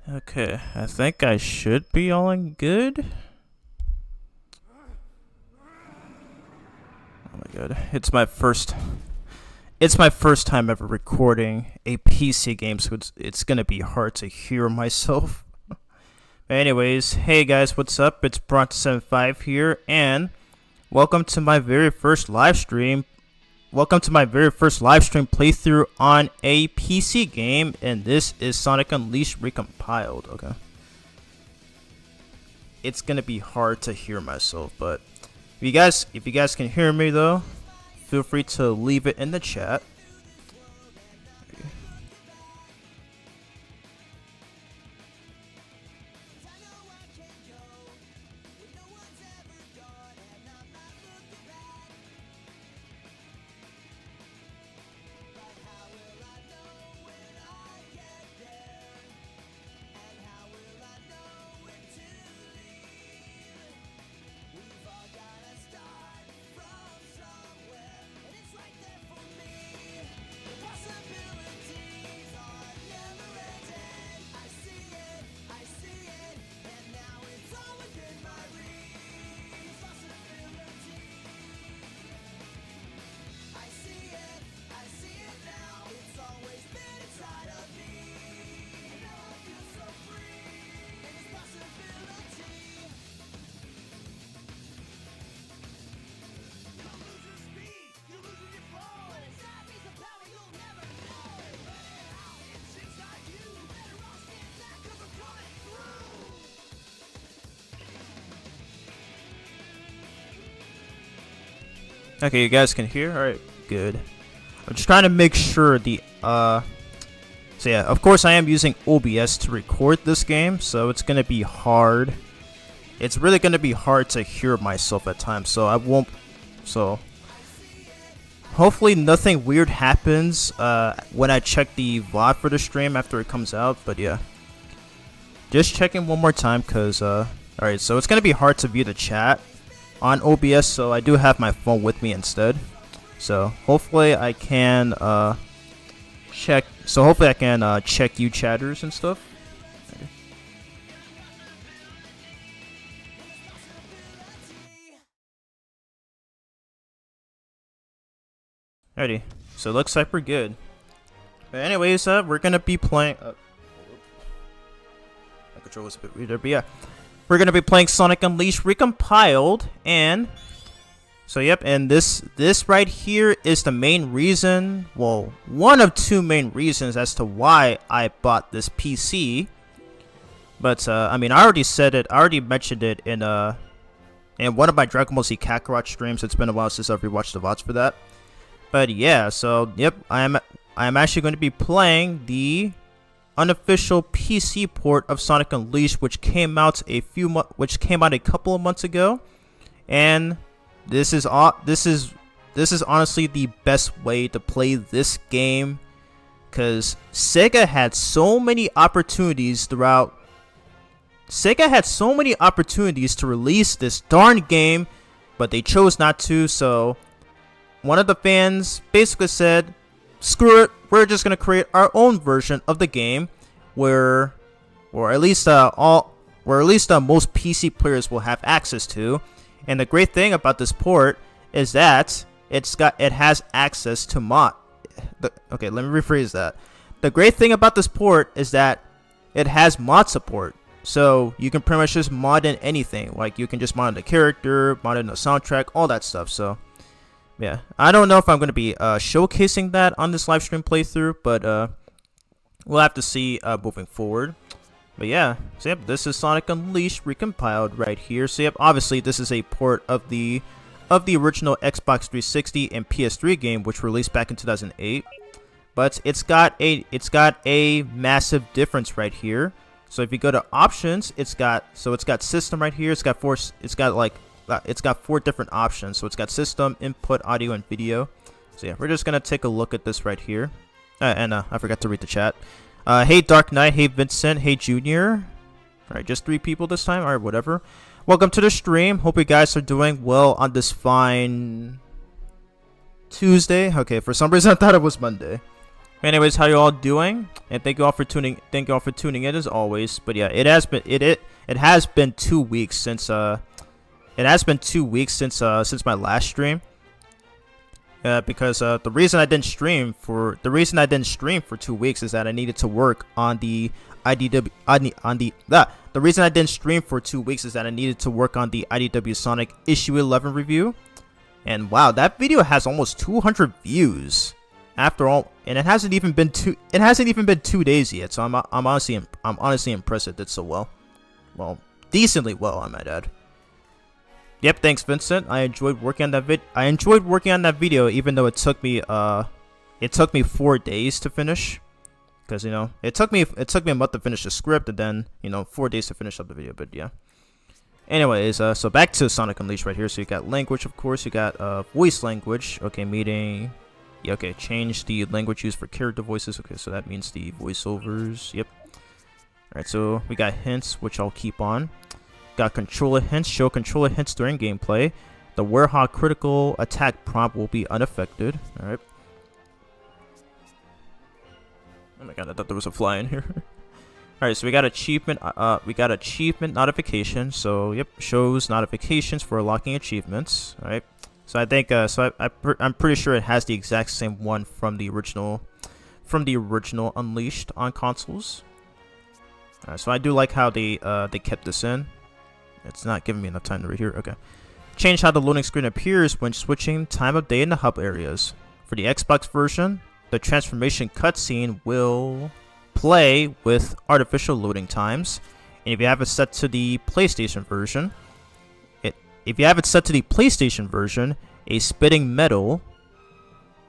Okay, I think I should be all in good. Oh my god, it's my first time ever recording a PC game, so it's gonna be hard to hear myself. Anyways, hey guys, what's up? It's Bronto75 here, and welcome to my very first live stream. Welcome to my very first live stream playthrough on a PC game, and this is Sonic Unleashed Recompiled. Okay, it's gonna be hard to hear myself, but if you guys can hear me though, feel free to leave it in the chat. Okay, you guys can hear? Alright, good. I'm just trying to make sure so yeah, of course I am using OBS to record this game, so it's gonna be hard. It's really gonna be hard to hear myself at times, so hopefully nothing weird happens when I check the VOD for the stream after it comes out, but yeah. Just checking one more time, cause alright, so it's gonna be hard to view the chat on OBS, so I do have my phone with me instead. So hopefully I can check check you chatters and stuff. Alrighty, so it looks like we're good. But anyways, we're gonna be playing. My control was a bit weird, but yeah. We're gonna be playing Sonic Unleashed Recompiled, and so yep, and this right here is the main reason, well, one of two main reasons as to why I bought this PC. But I mean, I already mentioned it in one of my Dragon Ball Z Kakarot streams. It's been a while since I've rewatched the VODs for that. But yeah, so yep, I'm actually going to be playing the unofficial PC port of Sonic Unleashed, which came out a couple of months ago, and this is honestly the best way to play this game, because Sega had so many opportunities to release this darn game, but they chose not to. So one of the fans basically said, screw it, we're just gonna create our own version of the game where at least most PC players will have access to. And the great thing about this port is that it has access to okay, let me rephrase that. The great thing about this port is that it has mod support. So you can pretty much just mod in anything. Like you can just mod in the character, mod in the soundtrack, all that stuff. So yeah, I don't know if I'm going to be showcasing that on this live stream playthrough, but we'll have to see moving forward. But yeah, so yep, this is Sonic Unleashed Recompiled right here. So yep, obviously this is a port of the original Xbox 360 and PS3 game, which released back in 2008. But it's got a massive difference right here. So if you go to options, it's got system right here. It's got four different options. So it's got system, input, audio, and video. So yeah, we're just gonna take a look at this right here. And I forgot to read the chat. Hey Dark Knight, hey Vincent, hey Junior. Alright, just 3 people this time. Alright, whatever. Welcome to the stream. Hope you guys are doing well on this fine Tuesday. Okay, for some reason I thought it was Monday. Anyways, how you all doing? And thank you all for tuning. Thank you all for tuning in as always. But yeah, it has been 2 weeks since since my last stream. Because the reason I didn't stream for 2 weeks is that I needed to work on the the reason I didn't stream for 2 weeks is that I needed to work on the IDW Sonic issue 11 review. And wow, that video has almost 200 views after all, and it hasn't even been 2 days yet. So I'm honestly impressed it did so well. Well, decently well, I might add. Yep, thanks Vincent. I enjoyed working on that video even though it took me 4 days to finish. Because, you know, it took me a month to finish the script and then, you know, 4 days to finish up the video, but yeah. Anyways, so back to Sonic Unleashed right here. So you got language, of course, you got voice language. Okay, meeting. Yeah, okay, change the language used for character voices. Okay, so that means the voiceovers. Yep. Alright, so we got hints, which I'll keep on. Got controller hints, show controller hints during gameplay. The Werehog critical attack prompt will be unaffected. Alright. Oh my god, I thought there was a fly in here. Alright, so we got achievement notification. So yep, shows notifications for unlocking achievements. Alright. So I think I'm pretty sure it has the exact same one from the original Unleashed on consoles. Alright, so I do like how they kept this in. It's not giving me enough time to read here. Okay. Change how the loading screen appears when switching time of day in the hub areas. For the Xbox version, the transformation cutscene will play with artificial loading times. And if you have it set to the PlayStation version, a spitting metal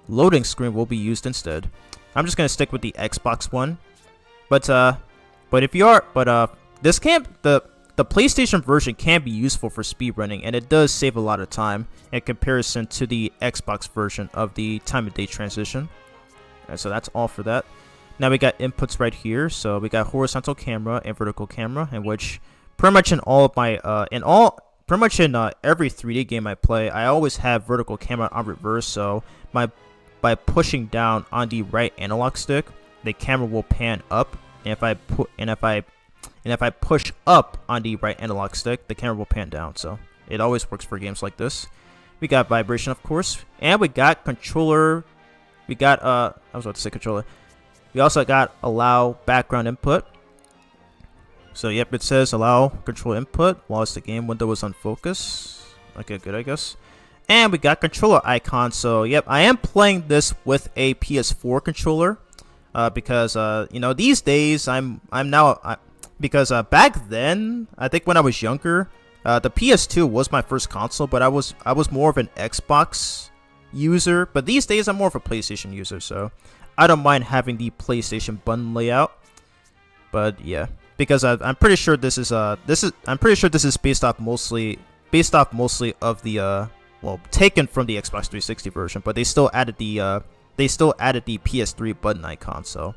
loading screen will be used instead. I'm just gonna stick with the Xbox one. But if you are the PlayStation version can be useful for speedrunning, and it does save a lot of time in comparison to the Xbox version of the time of day transition. Alright, so that's all for that. Now we got inputs right here. So we got horizontal camera and vertical camera, in which pretty much in all of my every 3D game I play, I always have vertical camera on reverse. So by pushing down on the right analog stick, the camera will pan up, and if I push up on the right analog stick, the camera will pan down. So it always works for games like this. We got vibration, of course, and we got controller. We got I was about to say controller. We also got allow background input. So yep, it says allow control input whilst the game window is on focus. Okay, good, I guess. And we got controller icon. So yep, I am playing this with a PS4 controller because you know, these days because back then, I think when I was younger, the PS2 was my first console, but I was more of an Xbox user. But these days, I'm more of a PlayStation user, so I don't mind having the PlayStation button layout. But yeah, because I'm pretty sure this is based off mostly of the well, taken from the Xbox 360 version, but they still added the PS3 button icon. So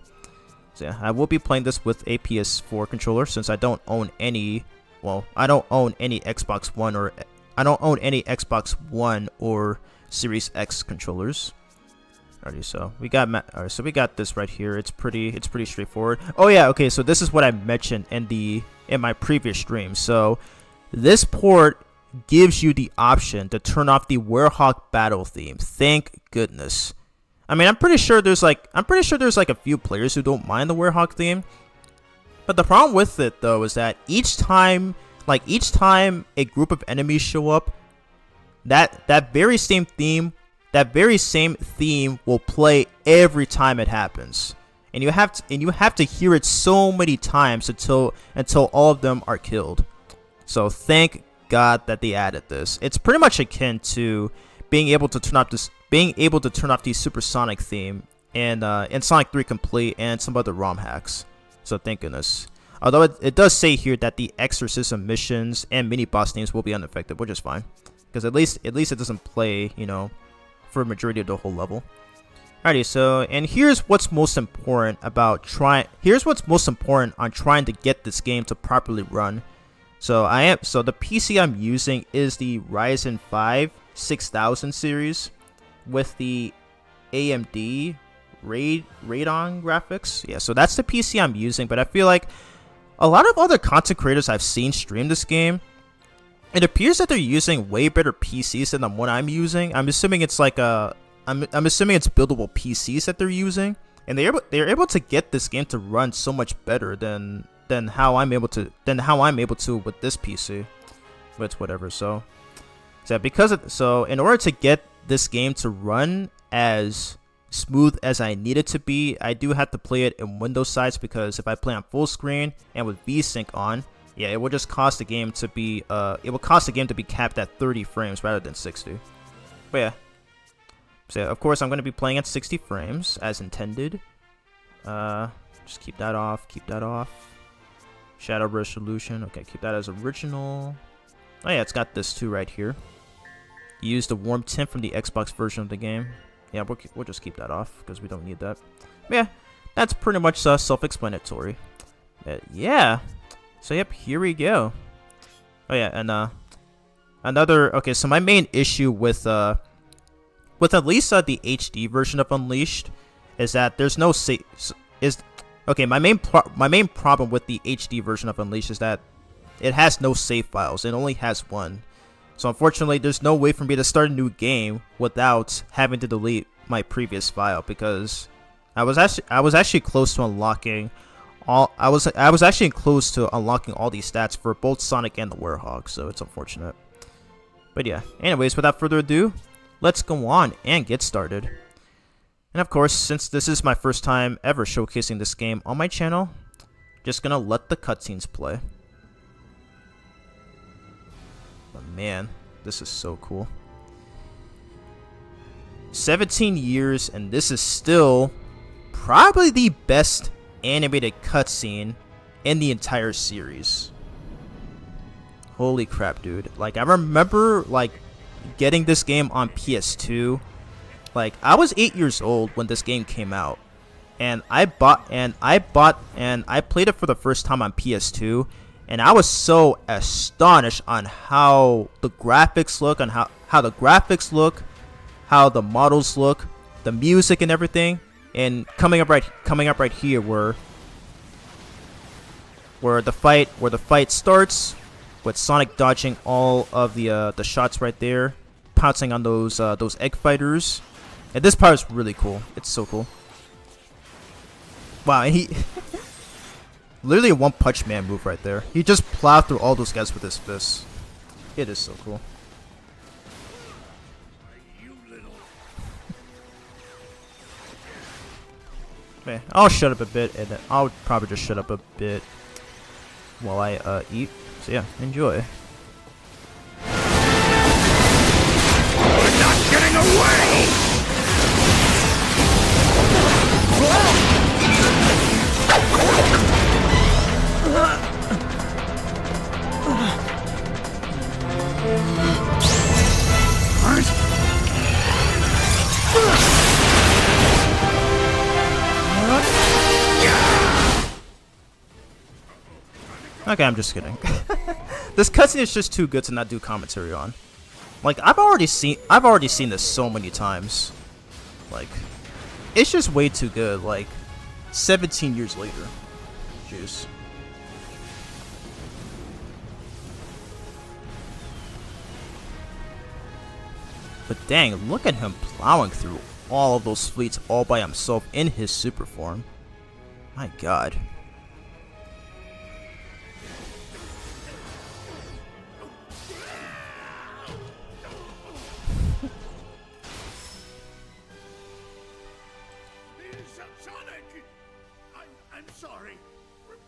yeah, I will be playing this with a PS4 controller since I don't own any. Well, I don't own any Xbox One or Series X controllers. Alrighty, so we got this right here. It's pretty straightforward. Oh yeah, okay. So this is what I mentioned in my previous stream. So this port gives you the option to turn off the Werehog battle theme. Thank goodness. I mean, I'm pretty sure there's like a few players who don't mind the Werehog theme. But the problem with it though is that each time a group of enemies show up, that very same theme will play every time it happens. And you have to hear it so many times until all of them are killed. So thank God that they added this. It's pretty much akin to being able to turn off the Supersonic theme in Sonic 3 Complete and some other ROM hacks. So thank goodness. Although it does say here that the exorcism missions and mini boss names will be unaffected, which is fine, because at least it doesn't play, you know, for a majority of the whole level. Alrighty, so and here's what's most important on trying to get this game to properly run. So the PC I'm using is the Ryzen 5 6000 series with the AMD Radeon graphics. Yeah, so that's the PC I'm using, but I feel like a lot of other content creators I've seen stream this game, it appears that they're using way better PCs than the one I'm using. I'm assuming it's like I'm assuming it's buildable PCs that they're using, and they're able to get this game to run so much better than how I'm able to with this PC. But it's whatever. So in order to get this game to run as smooth as I need it to be, I do have to play it in Windows size, because if I play on full screen and with VSync on, yeah, it will just cause the game to be capped at 30 frames rather than 60. But yeah. So of course I'm going to be playing at 60 frames as intended. Just keep that off, Shadow resolution, okay, keep that as original. Oh yeah, it's got this too right here. Use the warm tint from the Xbox version of the game. Yeah, we'll just keep that off because we don't need that. But yeah, that's pretty much self-explanatory. Yeah. So yep, here we go. Oh yeah, and okay, so my main issue with at least the HD version of Unleashed is that there's no okay, my main problem with the HD version of Unleashed is that it has no save files. It only has one. So unfortunately, there's no way for me to start a new game without having to delete my previous file, because I was actually close to unlocking all I was actually close to unlocking all these stats for both Sonic and the Werehog, so it's unfortunate. But yeah, anyways, without further ado, let's go on and get started. And of course, since this is my first time ever showcasing this game on my channel, just gonna let the cutscenes play. But man, this is so cool. 17 years, and this is still probably the best animated cutscene in the entire series. Holy crap, dude. Like, I remember, like, getting this game on PS2. Like, I was 8 years old when this game came out, and I played it for the first time on PS2, and I was so astonished on how the graphics look, how the models look, the music and everything. And coming up right here where the fight starts, with Sonic dodging all of the shots right there, pouncing on those egg fighters. And this part is really cool. It's so cool. Wow, and he literally a One Punch Man move right there. He just plowed through all those guys with his fists. It is so cool. Okay, I'll shut up a bit, and then I'll probably just shut up a bit while I eat. So yeah, enjoy. We're not getting away! Okay, I'm just kidding. This cutscene is just too good to not do commentary on. Like, I've already seen this so many times. Like, it's just way too good. Like, 17 years later. Jeez. But dang, look at him plowing through all of those fleets all by himself in his super form. My god. I'm sorry.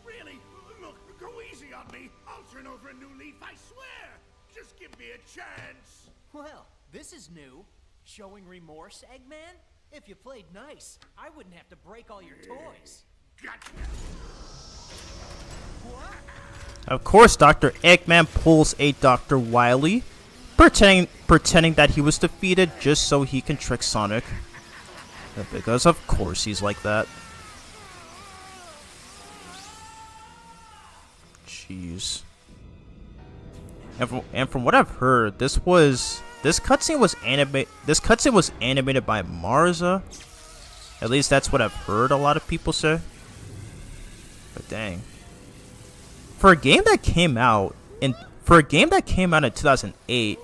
Really, look, go easy on me. I'll turn over a new leaf, I swear. Just give me a chance. Well, this is new. Showing remorse, Eggman? If you played nice, I wouldn't have to break all your toys. Gotcha. What? Of course, Dr. Eggman pulls a Dr. Wily, pretending that he was defeated just so he can trick Sonic. Because of course he's like that. Jeez. And from what I've heard, this cutscene was animated by Marza. At least that's what I've heard a lot of people say. But dang. For a game that came out in 2008,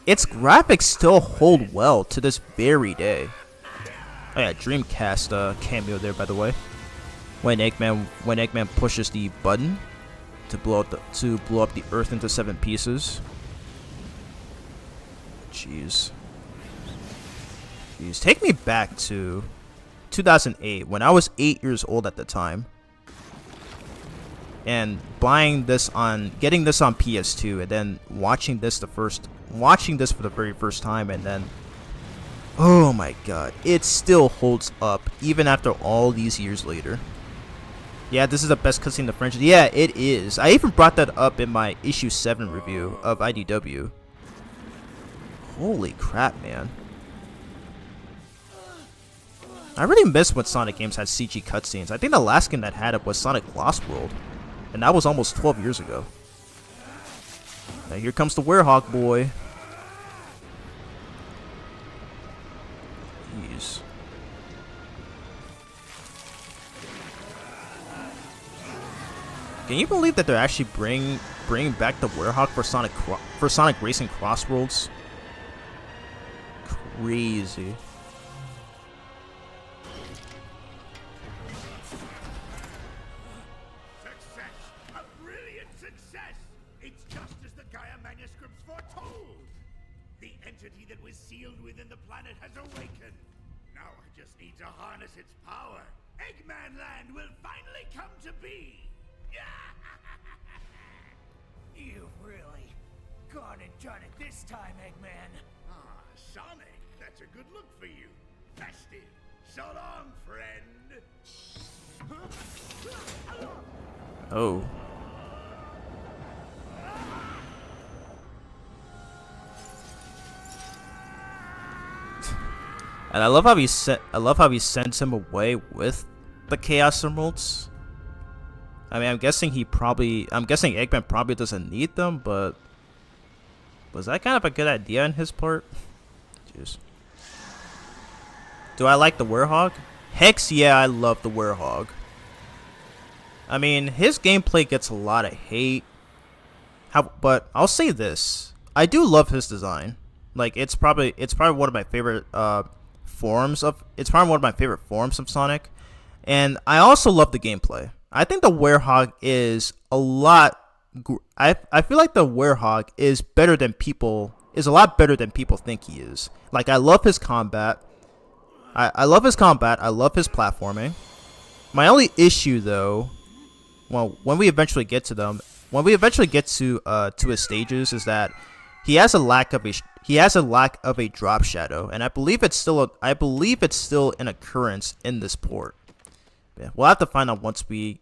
its graphics still hold well to this very day. Oh yeah, Dreamcast cameo there, by the way. When Eggman pushes the button to blow up the Earth into 7 pieces. Jeez, take me back to 2008 when I was 8 years old at the time, and getting this on PS2, and then watching this for the very first time, and then, oh my god, it still holds up even after all these years later. Yeah, this is the best cutscene in the franchise. Yeah, it is. I even brought that up in my issue 7 review of IDW. Holy crap, man. I really miss when Sonic games had CG cutscenes. I think the last game that had it was Sonic Lost World, and that was almost 12 years ago. Now here comes the Werehog boy. Jeez. Can you believe that they're actually bringing back the Werehog for Sonic Racing Crossroads? Crazy. Success! A brilliant success! It's just as the Gaia manuscripts foretold! The entity that was sealed within the planet has awakened. Now I just need to harness its power. Eggman Land will finally come to be! You've really gone and done it this time, Eggman. Ah, Sonic, that's a good look for you. Festive. So long, friend. Oh. And I love how he sends him away with the Chaos Emeralds. I mean, I'm guessing Eggman probably doesn't need them, but was that kind of a good idea on his part? Jeez. Do I like the Werehog? Hex, yeah, I love the Werehog. I mean, his gameplay gets a lot of hate. But I'll say this: I do love his design. Like, it's probably one of my favorite forms of Sonic, and I also love the gameplay. I think the Werehog is a lot. I feel like the Werehog is a lot better than people think he is. Like, I love his combat. I love his combat. I love his platforming. My only issue, though, well, when we eventually get to his stages, is that he has a lack of a drop shadow, and I believe it's still an occurrence in this port. Yeah, we'll have to find out once we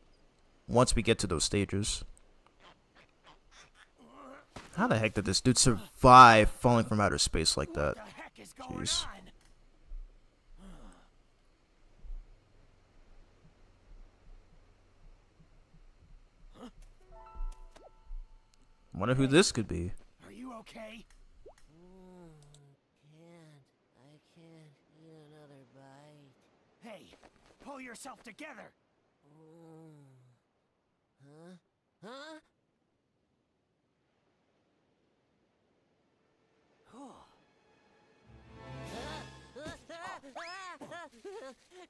get to those stages. How the heck did this dude survive falling from outer space like that? What the heck is going Jeez. on? Wonder who this could be. Are you okay? I can't eat another bite. Hey, pull yourself together. Huh?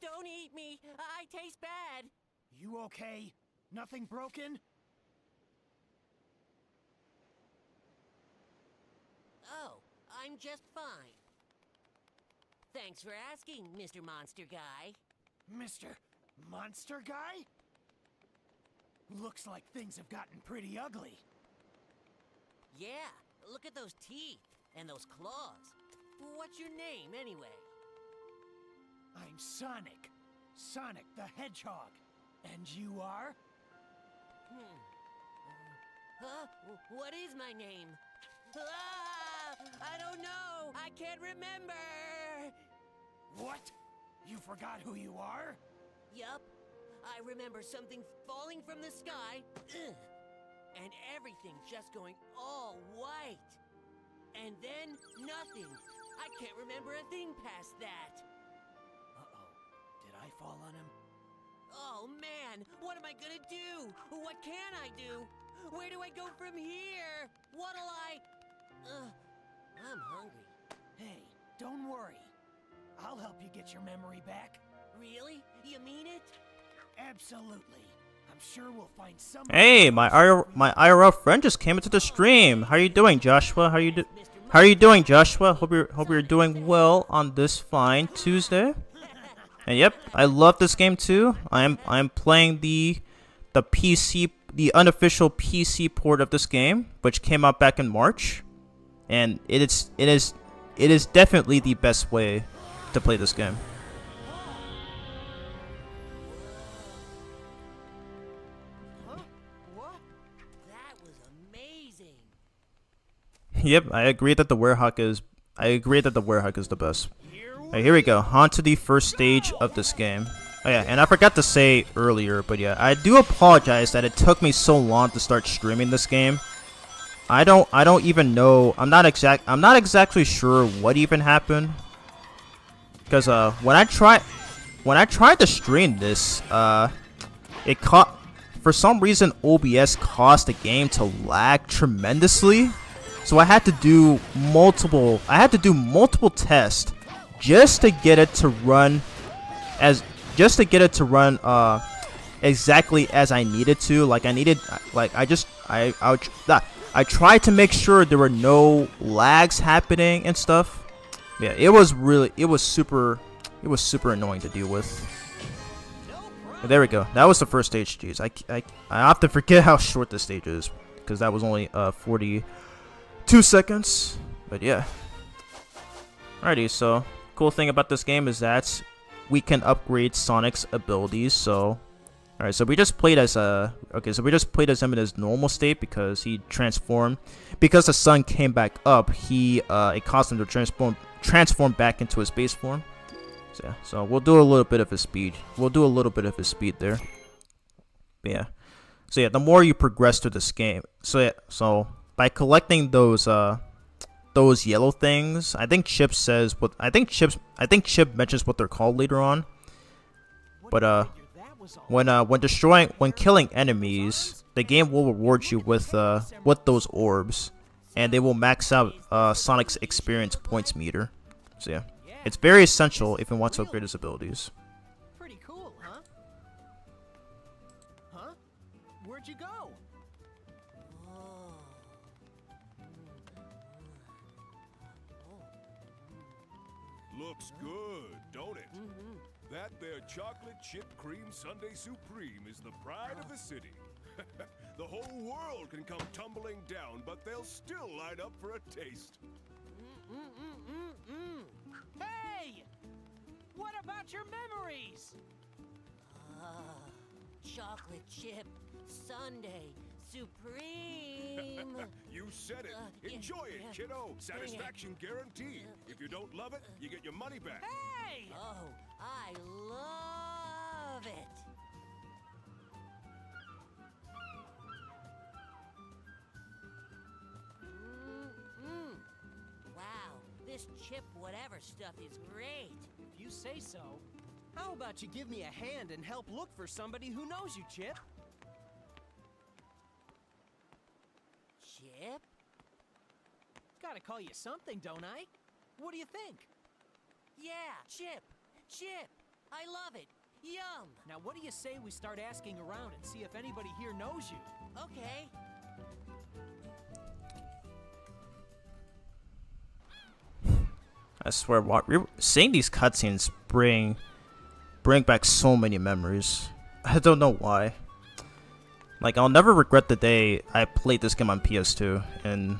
Don't eat me. I taste bad. You okay? Nothing broken? Oh, I'm just fine. Thanks for asking, Mr. Monster Guy. Mr. Monster Guy? Looks like things have gotten pretty ugly. Yeah, look at those teeth and those claws. What's your name, anyway? I'm Sonic. Sonic the Hedgehog. And you are? What is my name? I don't know. I can't remember. What? You forgot who you are? Yup. I remember something falling from the sky, and everything just going all white. And then nothing. I can't remember a thing past that. Uh-oh. Did fall on him. Oh man, what am I gonna do? What can I do? Where do I go from here? What'll I... I'm hungry. Hey, don't worry. I'll help you get your memory back. Really? You mean it? Absolutely. I'm sure we'll find some. Hey, my IRL friend just came into the stream. How are you doing, Joshua? How are you doing, Joshua? Hope you're doing well on this fine Tuesday. And yep, I love this game too. I'm playing the PC, the unofficial PC port of this game, which came out back in March, and it is definitely the best way to play this game. That was amazing. Yep, I agree that the Werehog is the best. Alright, here we go. On to the first stage of this game. Oh yeah, and I forgot to say earlier, but yeah, I do apologize that it took me so long to start streaming this game. I don't even know. I'm not exactly sure what even happened. Because when I tried to stream this, it caught, for some reason OBS caused the game to lag tremendously. So I had to do multiple tests just to get it to run exactly as I needed to. I tried to make sure there were no lags happening and stuff. Yeah, it was super annoying to deal with. But there we go. That was the first stage. Jeez, I often forget how short this stage is because that was only 42 seconds. But yeah. Alrighty, so cool thing about this game is that we can upgrade Sonic's abilities. So, alright, so we just played as him in his normal state because he transformed. Because the sun came back up, it caused him to transform back into his base form. So yeah, so we'll do a little bit of his speed. There. But yeah. So yeah, the more you progress through this game, so by collecting those yellow things, I think Chip mentions what they're called later on. But when killing enemies, the game will reward you with those orbs, and they will max out Sonic's experience points meter. So yeah, it's very essential if you want to upgrade his abilities. Pretty cool, huh? Huh? Where'd you go? Looks good, don't it? That there chocolate chip cream sundae supreme is the pride of the city. The whole world can come tumbling down, but they'll still line up for a taste. Hey! What about your memories? Chocolate chip sundae supreme. You said it. Enjoy it, kiddo. Satisfaction guaranteed. If you don't love it, you get your money back. Hey! Oh, I love it. Wow, this chip whatever stuff is great. If you say so. How about you give me a hand and help look for somebody who knows you, Chip? Chip? Gotta call you something, don't I? What do you think? Yeah, Chip. Chip. I love it. Yum. Now what do you say we start asking around and see if anybody here knows you? Okay. I swear, seeing these cutscenes bring back so many memories. I don't know why. Like, I'll never regret the day I played this game on PS2, and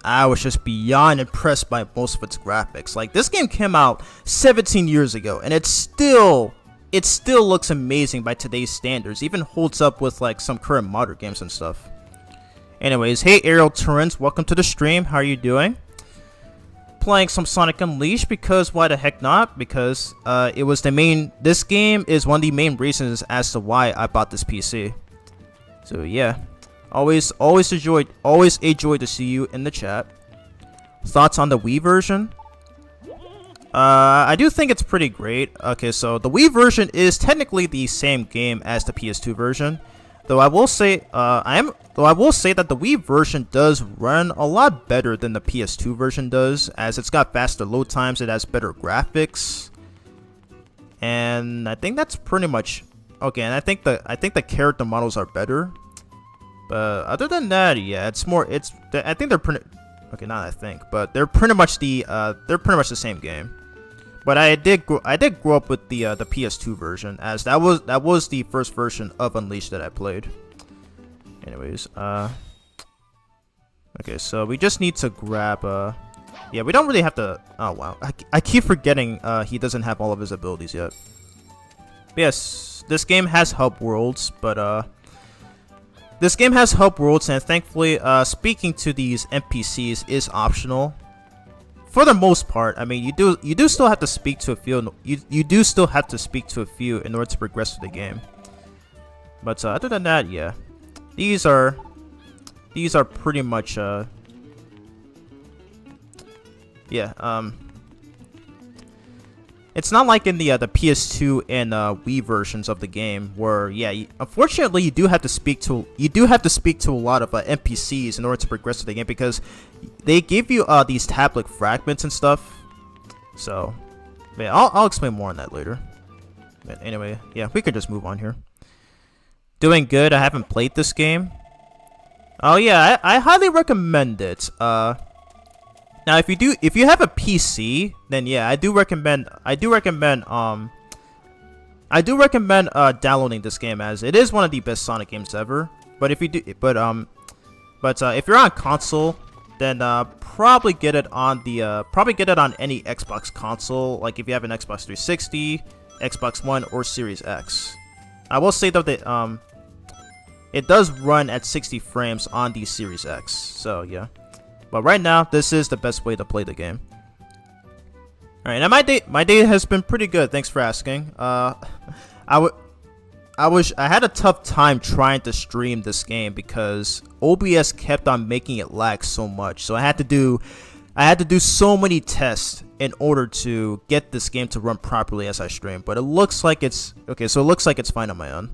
I was just beyond impressed by most of its graphics. Like, this game came out 17 years ago, and it still looks amazing by today's standards. Even holds up with like some current modern games and stuff. Anyways, hey Aerial Torrents, welcome to the stream. How are you doing? Playing some Sonic Unleashed because why the heck not? Because it was this game is one of the main reasons as to why I bought this PC. So yeah, always a joy to see you in the chat. Thoughts on the Wii version? I do think it's pretty great. Okay, so the Wii version is technically the same game as the PS2 version, though I will say that the Wii version does run a lot better than the PS2 version does, as it's got faster load times, it has better graphics, and I think that's pretty much okay. And I think the character models are better, but other than that, yeah, I think they're pretty okay. Not I think, but they're pretty much the same game. But I did grow up with the PS2 version, as that was the first version of Unleashed that I played. Anyways, okay, so we just need to grab yeah, we don't really have to. Oh wow, I keep forgetting he doesn't have all of his abilities yet. But yes, this game has hub worlds, but and thankfully speaking to these NPCs is optional. For the most part, I mean, you do still have to speak to a few. You do still have to speak to a few in order to progress through the game. But other than that, yeah, these are pretty much yeah. It's not like in the PS2 and Wii versions of the game where, yeah, unfortunately you do have to speak to a lot of NPCs in order to progress through the game, because they give you these tablet fragments and stuff. So, yeah, I'll explain more on that later. But anyway, yeah, we could just move on here. Doing good. I haven't played this game. Oh yeah, I highly recommend it. Now, if you have a PC, then yeah, I do recommend downloading this game, as it is one of the best Sonic games ever. But if you're on console, then probably get it on any Xbox console. Like if you have an Xbox 360, Xbox One, or Series X. I will say though that it does run at 60 frames on the Series X. So yeah. But right now, this is the best way to play the game. Alright, now my day has been pretty good. Thanks for asking. I had a tough time trying to stream this game because OBS kept on making it lag so much. So I had to do so many tests in order to get this game to run properly as I stream. But it looks like it's okay. So it looks like it's fine on my own.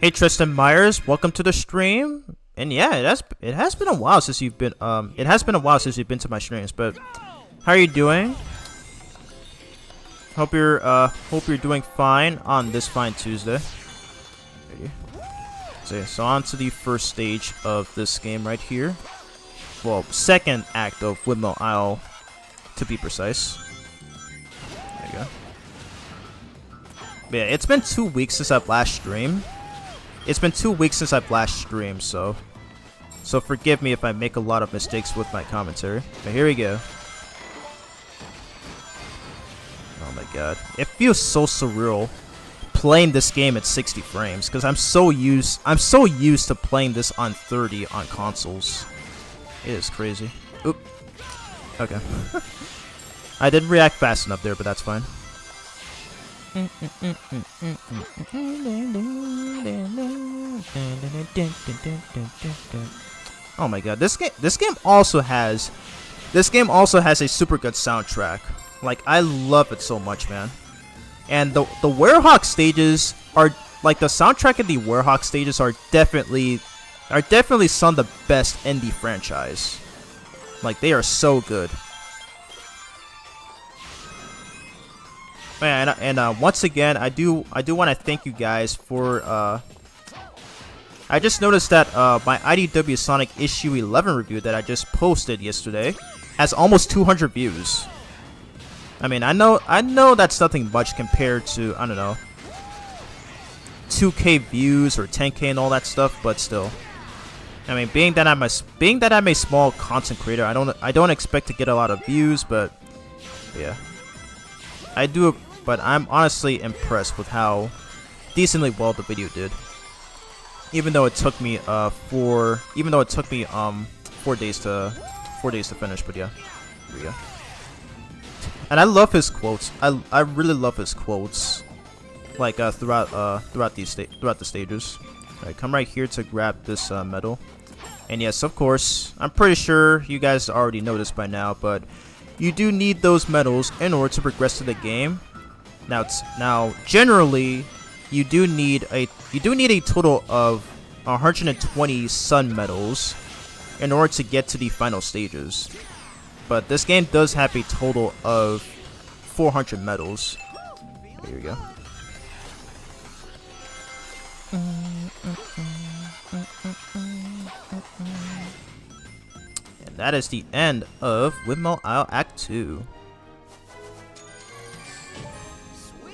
Hey Tristan Myers, welcome to the stream. And yeah, it has been a while since you've been to my streams, but how are you doing? Hope you're doing fine on this fine Tuesday. So on to the first stage of this game right here. Well, second act of Windmill Isle, to be precise. There you go. But yeah, it's been 2 weeks since I've last streamed. So forgive me if I make a lot of mistakes with my commentary. But here we go. Oh my god. It feels so surreal playing this game at 60 frames, because I'm so used to playing this on 30 on consoles. It is crazy. Oop. Okay. I didn't react fast enough there, but that's fine. Oh my god, this game also has a super good soundtrack. Like, I love it so much, man. And the Werehog stages are like, the soundtrack in the Werehog stages are definitely some of the best in the franchise. Like, they are so good. Man, and once again, I do want to thank you guys for I just noticed that my IDW Sonic issue 11 review that I just posted yesterday has almost 200 views. I mean, I know that's nothing much compared to, I don't know, 2K views or 10K and all that stuff, but still. I mean, being that I'm a small content creator, I don't expect to get a lot of views, but yeah. I do, but I'm honestly impressed with how decently well the video did. Even though it took me 4 days to finish, but yeah. Here we go. And I love his quotes. I really love his quotes. Like throughout the stages. Alright, come right here to grab this medal. And yes, of course, I'm pretty sure you guys already know this by now, but you do need those medals in order to progress to the game. Now generally, you do need a total of 120 sun medals in order to get to the final stages. But this game does have a total of 400 medals. Here we go. And that is the end of Windmill Isle Act 2.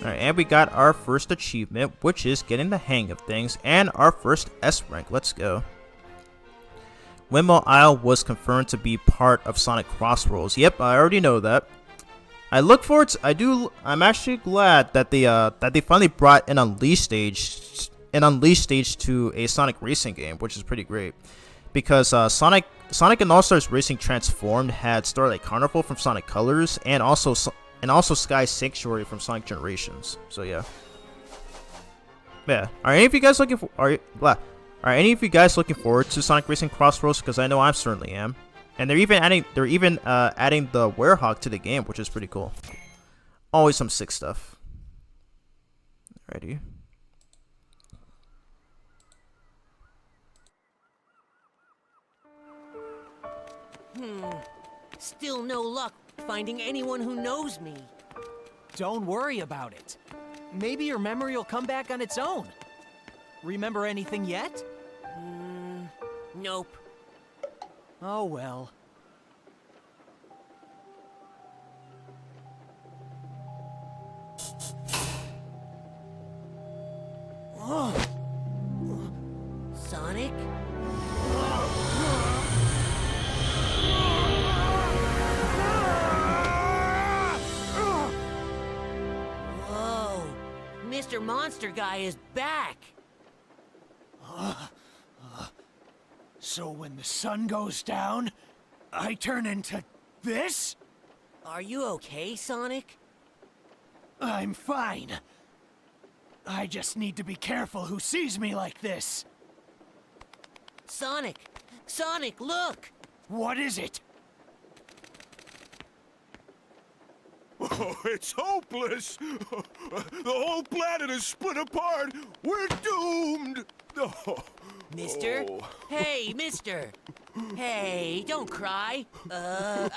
Alright, and we got our first achievement, which is getting the hang of things, and our first S rank. Let's go. Windmill Isle was confirmed to be part of Sonic Crossroads. Yep, I already know that. I look forward to, I'm actually glad that they finally brought an Unleashed stage to a Sonic racing game, which is pretty great. Because Sonic and All-Stars Racing Transformed had Starlight Carnival from Sonic Colors, and also Sky Sanctuary from Sonic Generations. So yeah. Yeah. Are any of you guys looking forward to Sonic Racing Crossroads? Because I know I certainly am. And they're even adding the Werehog to the game, which is pretty cool. Always some sick stuff. Alrighty. Still no luck finding anyone who knows me. Don't worry about it. Maybe your memory will come back on its own. Remember anything yet? Nope. Oh well. Sonic? Whoa! Mr. Monster Guy is back! So when the sun goes down, I turn into this? Are you okay, Sonic? I'm fine. I just need to be careful who sees me like this. Sonic! Sonic, look! What is it? Oh, it's hopeless! The whole planet is split apart! We're doomed! Oh. Mister? Oh. Hey, mister! Hey, don't cry.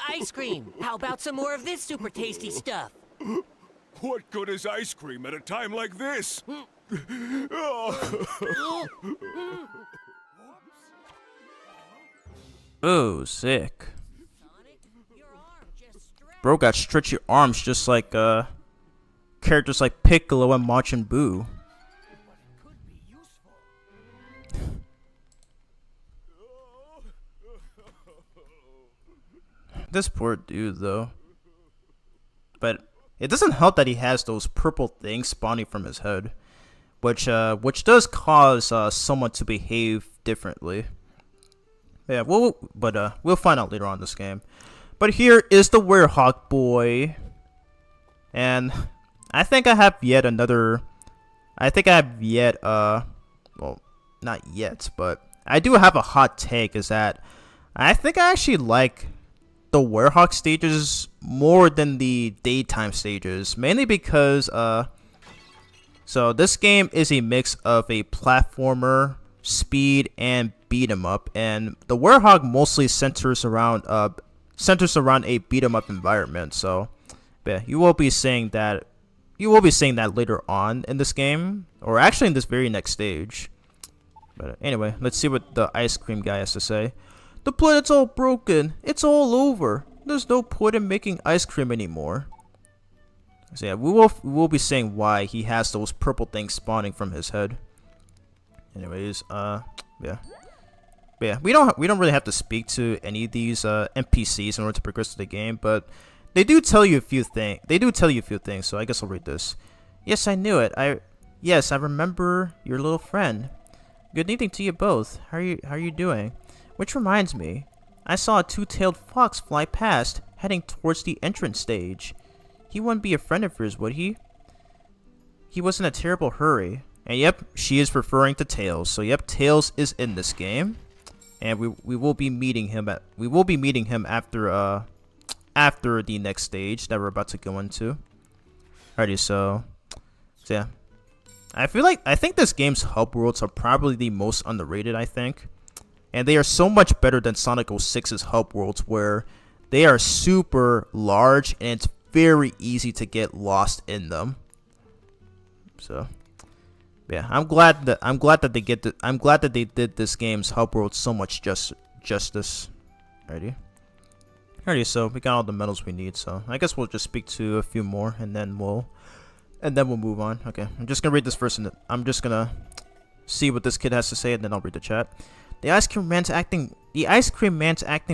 Ice cream. How about some more of this super tasty stuff? What good is ice cream at a time like this? Oh. Oh, sick. Sonic, your arm just stretched. Bro got stretchy arms just like characters like Piccolo and Majin Buu. Could be useful. This poor dude though. But it doesn't help that he has those purple things spawning from his head, which does cause someone to behave differently. Yeah, we'll find out later on in this game. But here is the Werehog boy, and I think I have yet well, not yet, but I do have a hot take. Is that I think I actually like the Werehog stages more than the daytime stages, mainly because so this game is a mix of a platformer, speed, and beat 'em up, and the Werehog mostly centers around a beat 'em up environment. So yeah, you will be seeing that later on in this game, or actually in this very next stage. But anyway, let's see what the ice cream guy has to say. The planet's all broken. It's all over. There's no point in making ice cream anymore. So yeah, we will be saying why he has those purple things spawning from his head. Anyways, yeah. But yeah, we don't really have to speak to any of these NPCs in order to progress to the game, but they do tell you a few things. So I guess I'll read this. Yes, I knew it. Yes, I remember your little friend. Good evening to you both. How are you doing? Which reminds me, I saw a two-tailed fox fly past, heading towards the entrance stage. He wouldn't be a friend of yours, would he? He was in a terrible hurry. And yep, she is referring to Tails. So yep, Tails is in this game, and we will be meeting him after after the next stage that we're about to go into. Alrighty, so yeah. I think this game's hub worlds are probably the most underrated, I think. And they are so much better than Sonic 06's hub worlds, where they are super large and it's very easy to get lost in them. So yeah, I'm glad that they did this game's hub world so much justice. Alrighty, so we got all the medals we need, so I guess we'll just speak to a few more and then we'll move on. Okay, I'm just gonna read this first and I'm just gonna see what this kid has to say and then I'll read the chat. The ice cream man's acting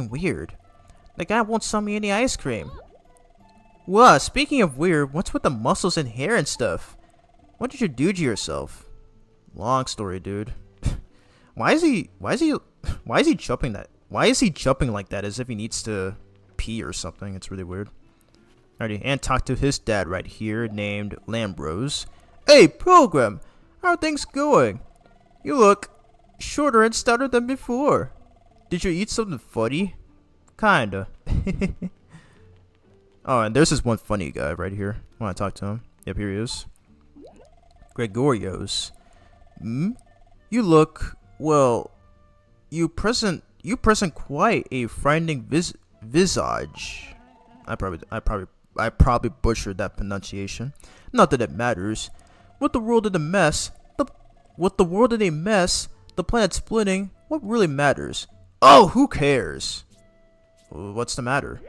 weird. The guy won't sell me any ice cream. Well, speaking of weird, what's with the muscles and hair and stuff? What did you do to yourself? Long story, dude. Why is he jumping that? Why is he jumping like that as if he needs to pee or something? It's really weird. Alrighty, and talk to his dad right here named Lambrose. Hey, Program! How are things going? You look shorter and stouter than before. Did you eat something funny? Kinda. Oh, and there's this one funny guy right here. I want to talk to him. Yep, here he is. Gregorios. You look, well, you present quite a frightening visage. I probably butchered that pronunciation. Not that it matters. With the world in a mess, the planet splitting, what really matters? Oh, who cares? What's the matter?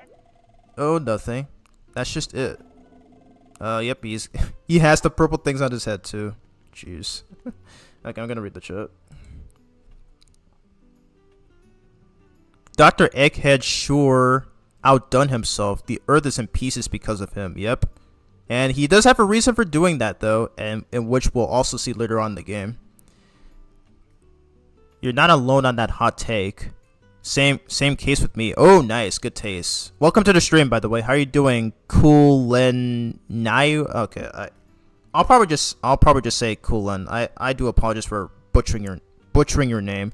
Oh, nothing. That's just it. Yep, he has the purple things on his head too. Jeez. Okay, I'm gonna read the chat. Dr. Egghead sure outdone himself. The Earth is in pieces because of him. Yep. And he does have a reason for doing that though, and in which we'll also see later on in the game. You're not alone on that hot take. Same case with me. Oh, nice, good taste. Welcome to the stream, by the way. How are you doing, Kulen Nayu? Okay, I'll probably just say Kulen. I do apologize for butchering your name,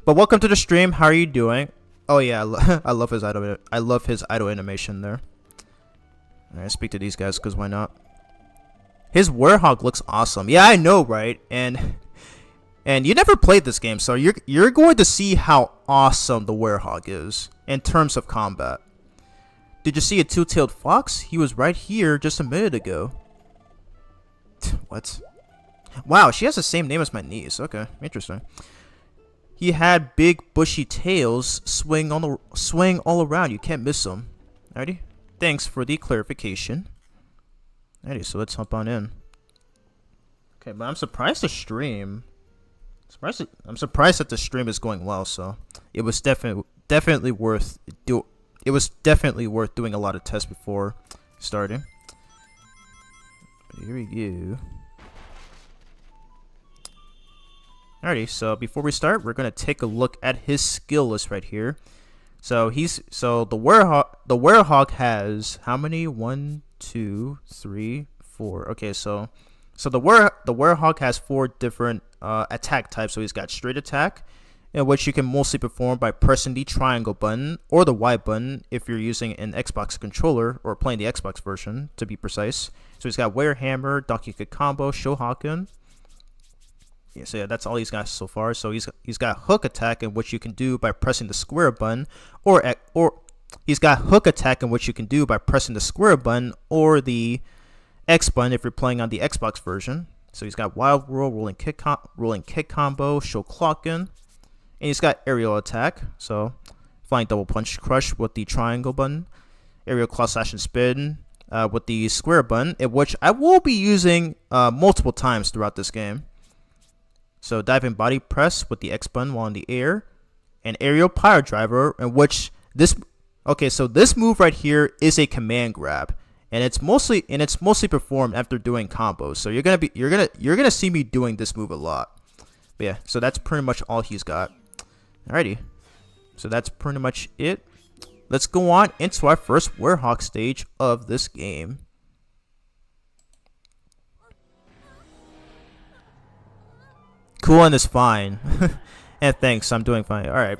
but welcome to the stream. How are you doing? Oh yeah, I love his idle animation there. Alright, speak to these guys because why not? His Werehog looks awesome. Yeah, I know, right? And you never played this game, so you're going to see how awesome the Werehog is in terms of combat. Did you see a two-tailed fox? He was right here just a minute ago. What? Wow, she has the same name as my niece. Okay, interesting. He had big bushy tails swing all around. You can't miss them. Alrighty. Thanks for the clarification. Alrighty, so let's hop on in. Okay, but I'm surprised the stream. I'm surprised that the stream is going well. So it was definitely worth doing a lot of tests before starting. But here we go. Alrighty, so before we start, we're gonna take a look at his skill list right here. So the Werehog has how many? 1, 2, 3, 4. Okay, so the Werehog has 4 different attack types. So he's got straight attack, in which you can mostly perform by pressing the triangle button or the Y button if you're using an Xbox controller or playing the Xbox version to be precise. So he's got Werehammer, Donkey Kong Combo, Shohaken. Yeah, so yeah, that's all he's got so far. So he's got hook attack, in which you can do by pressing the square button, or he's got hook attack, in which you can do by pressing the square button or the X button if you're playing on the Xbox version. So he's got Wild Whirl, Rolling Kick Combo, Shoclocken, and he's got aerial attack. So flying double punch crush with the triangle button, aerial claw slash and spin with the square button, which I will be using multiple times throughout this game. So diving body press with the X button while in the air, and aerial power driver, in which this move right here is a command grab, and it's mostly performed after doing combos. So you're gonna see me doing this move a lot. But yeah, so that's pretty much all he's got. Alrighty, so that's pretty much it. Let's go on into our first Werehog stage of this game. Cool and is fine. And thanks, I'm doing fine. Alright.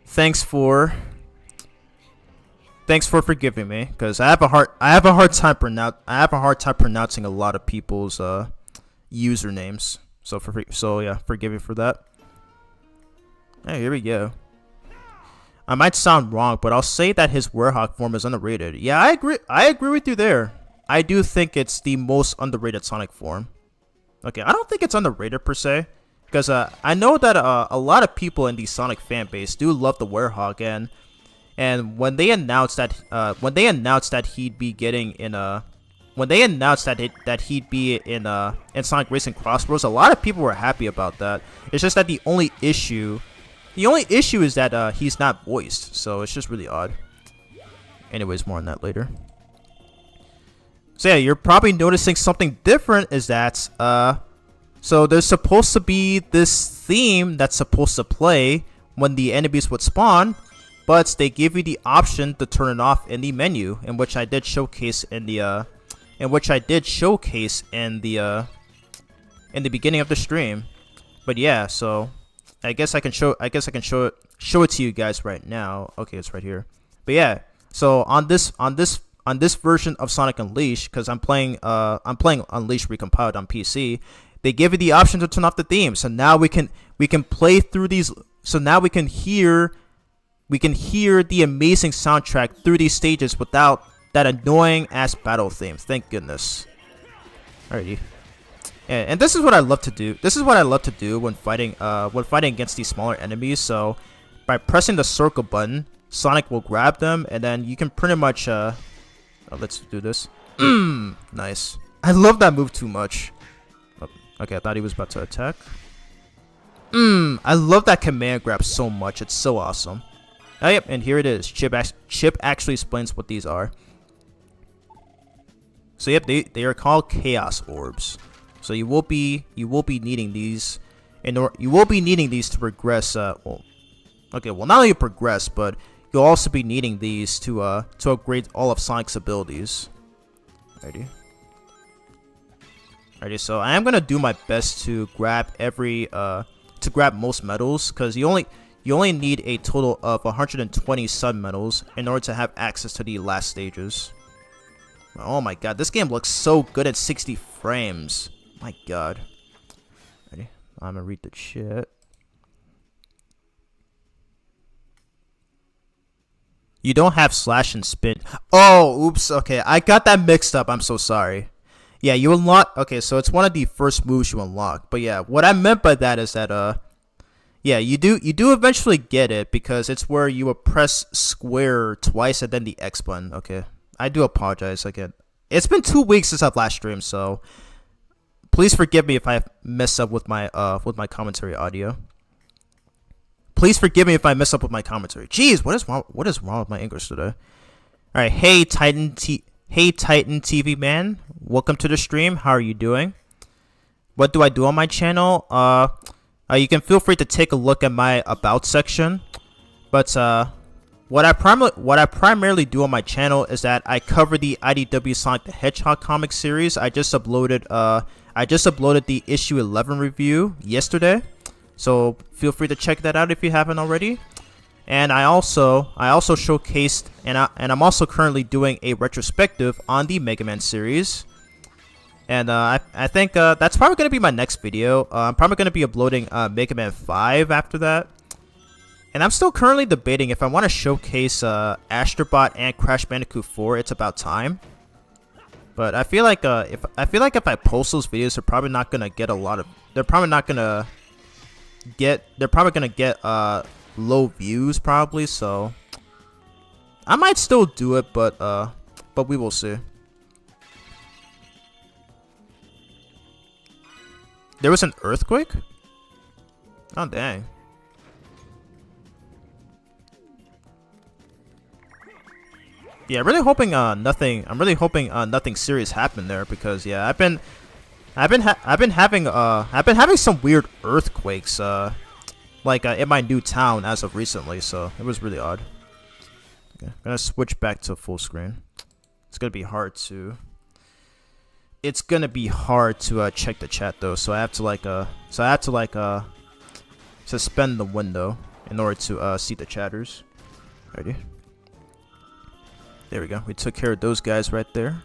Thanks for thanks for forgiving me, because I have a hard time pronouncing a lot of people's usernames. So yeah, forgive me for that. Hey, here we go. I might sound wrong, but I'll say that his Werehog form is underrated. Yeah, I agree. I agree with you there. I do think it's the most underrated Sonic form. Okay, I don't think it's underrated per se, because I know that a lot of people in the Sonic fan base do love the Werehog, and when they announced that he'd be getting in he'd be in Sonic Racing Crossroads, a lot of people were happy about that. It's just that the only issue is that he's not voiced, so it's just really odd. Anyways, more on that later. So yeah, you're probably noticing something different is that so there's supposed to be this theme that's supposed to play when the enemies would spawn, but they give you the option to turn it off in the menu, in which I did showcase in the beginning of the stream. But yeah, so I guess I can show it to you guys right now. Okay, it's right here. But yeah, so on this version of Sonic Unleashed, because I'm playing Unleashed Recompiled on PC, they give you the option to turn off the theme. So now we can play through these. So now we can hear the amazing soundtrack through these stages without that annoying ass battle theme. Thank goodness. Alrighty. And this is what I love to do. This is what I love to do when fighting against these smaller enemies. So by pressing the circle button, Sonic will grab them, and then you can pretty much oh, let's do this. Nice. I love that move too much. Oh, okay, I thought he was about to attack. I love that command grab so much. It's so awesome. Oh, yep, and here it is. Chip actually explains what these are. So yep, they are called Chaos Orbs. So you will be needing these to progress. Well, not only progress, but you'll also be needing these to upgrade all of Sonic's abilities. Alrighty. So I am gonna do my best to grab most medals, because you only need a total of 120 sun medals in order to have access to the last stages. Oh my god, this game looks so good at 60 frames. My god. Ready? I'm gonna read the chat. You don't have slash and spin. Oh, oops. Okay, I got that mixed up. I'm so sorry. Yeah, you unlock. Okay, so it's one of the first moves you unlock. But yeah, what I meant by that is that yeah, you do eventually get it, because it's where you will press square twice and then the X button. Okay, I do apologize again. It's been 2 weeks since I've last streamed, so please forgive me if I mess up with my commentary audio. Please forgive me if I mess up with my commentary. Jeez, what is wrong with my English today? All right, hey Titan TV man, welcome to the stream. How are you doing? What do I do on my channel? You can feel free to take a look at my about section, but what I primarily do on my channel is that I cover the IDW Sonic the Hedgehog comic series. I just uploaded the issue 11 review yesterday, so feel free to check that out if you haven't already. And I also showcased, and I'm also currently doing a retrospective on the Mega Man series. And I think that's probably going to be my next video. I'm probably going to be uploading Mega Man 5 after that. And I'm still currently debating if I want to showcase Astrobot and Crash Bandicoot 4. It's about time. But I feel like if I post those videos, they're probably not going to get a lot of. They're probably going to get low views probably. So I might still do it, but we will see. There was an earthquake? Oh dang. Yeah, I'm really hoping nothing serious happened there, because yeah, I've been having some weird earthquakes like in my new town as of recently, so it was really odd. Okay, I'm gonna switch back to full screen. It's gonna be hard to check the chat though, so I have to suspend the window in order to see the chatters. Ready? There we go. We took care of those guys right there.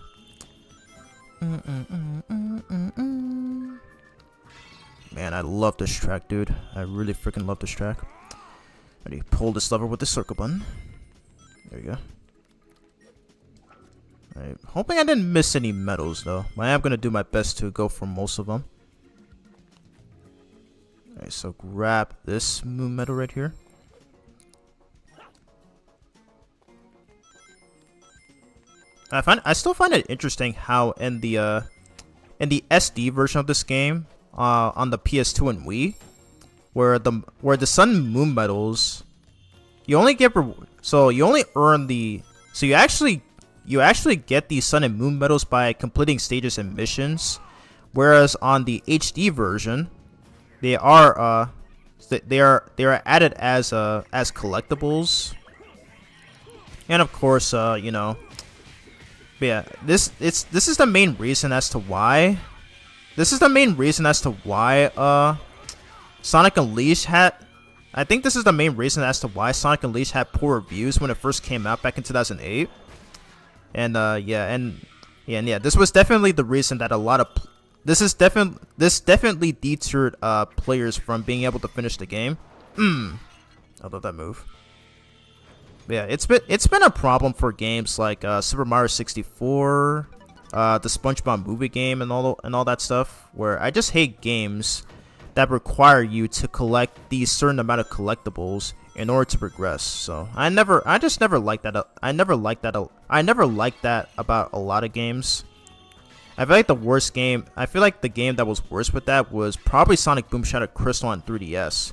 Man, I love this track, dude. I really freaking love this track. Ready? Pull this lever with the circle button. There we go. Alright, hoping I didn't miss any medals though. I am gonna do my best to go for most of them. Alright, so grab this moon medal right here. I still find it interesting how in the SD version of this game, on the PS2 and Wii, where the Sun and Moon medals, you only get you only earn you actually get the Sun and Moon medals by completing stages and missions, whereas on the HD version, they are added as collectibles, and of course, you know. But yeah, this is the main reason as to why. Sonic Unleashed had. I think this is the main reason as to why Sonic Unleashed had poor reviews when it first came out back in 2008. And yeah, this was definitely the reason that a lot of this definitely deterred players from being able to finish the game. I love that move. Yeah, it's been a problem for games like Super Mario 64, the SpongeBob movie game, and all that stuff. Where I just hate games that require you to collect these certain amount of collectibles in order to progress. So I just never liked that. I never liked that about a lot of games. I feel like the game that was worse with that was probably Sonic Boom Shadow Crystal on 3DS,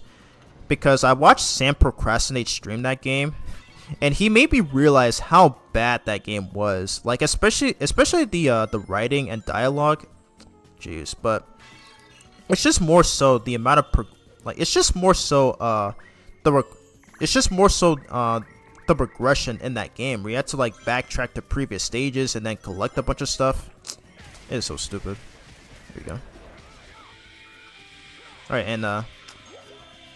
because I watched Sam Procrastinate stream that game. And he made me realize how bad that game was. Like especially the writing and dialogue. Jeez, but it's just more so the amount of the progression in that game, where you had to like backtrack to previous stages and then collect a bunch of stuff. It is so stupid. There we go. All right, and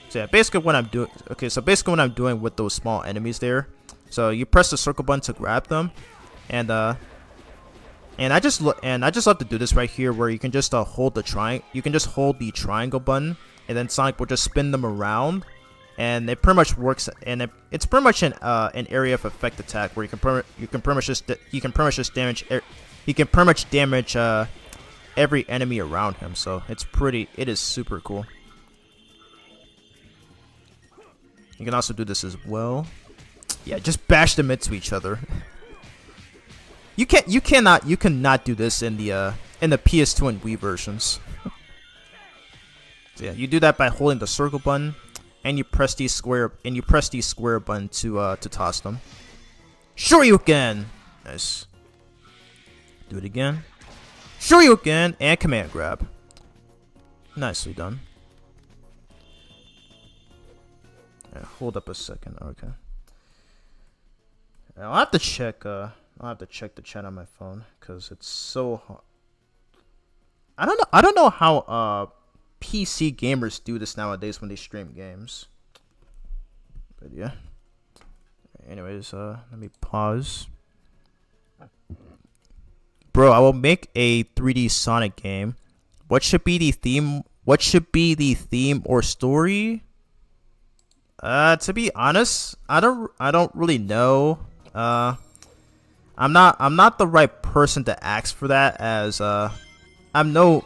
so yeah, basically what I'm doing. Okay, so basically what I'm doing with those small enemies there. So you press the circle button to grab them, and I just love to do this right here, where you can just hold the triangle button, and then Sonic will just spin them around, and it pretty much works. And it's pretty much an area of effect attack, where you can pretty much damage every enemy around him. So it is super cool. You can also do this as well. Yeah, just bash them into each other. You cannot do this in the PS2 and Wii versions. So yeah, you do that by holding the circle button, and you press the square button to toss them. Shoryuken! Nice. Do it again. Shoryuken and command grab. Nicely done. Hold up a second. Okay. I'll have to check the chat on my phone, because it's so hard. I don't know how PC gamers do this nowadays when they stream games. But yeah. Anyways, let me pause. Bro, I will make a 3D Sonic game. What should be the theme? What should be the theme or story? To be honest, I don't really know. I'm not the right person to ask for that, as I'm no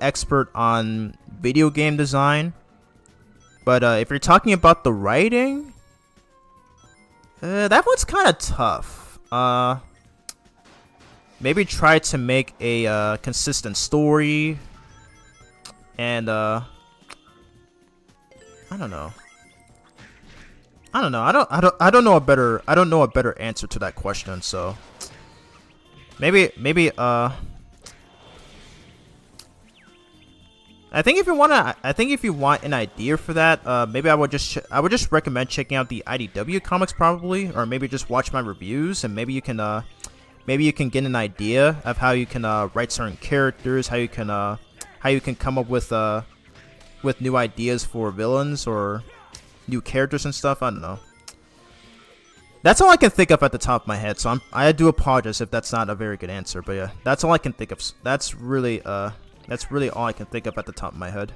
expert on video game design. But if you're talking about the writing, that one's kind of tough. Maybe try to make a consistent story, and I don't know. I don't know a better answer to that question. So maybe I think if you want an idea for that, maybe I would just recommend checking out the IDW comics, probably, or maybe just watch my reviews, and maybe you can get an idea of how you can write certain characters, how you can come up with new ideas for villains or new characters and stuff. I don't know. That's all I can think of at the top of my head. So I do apologize if that's not a very good answer. But yeah, that's all I can think of. That's really all I can think of at the top of my head.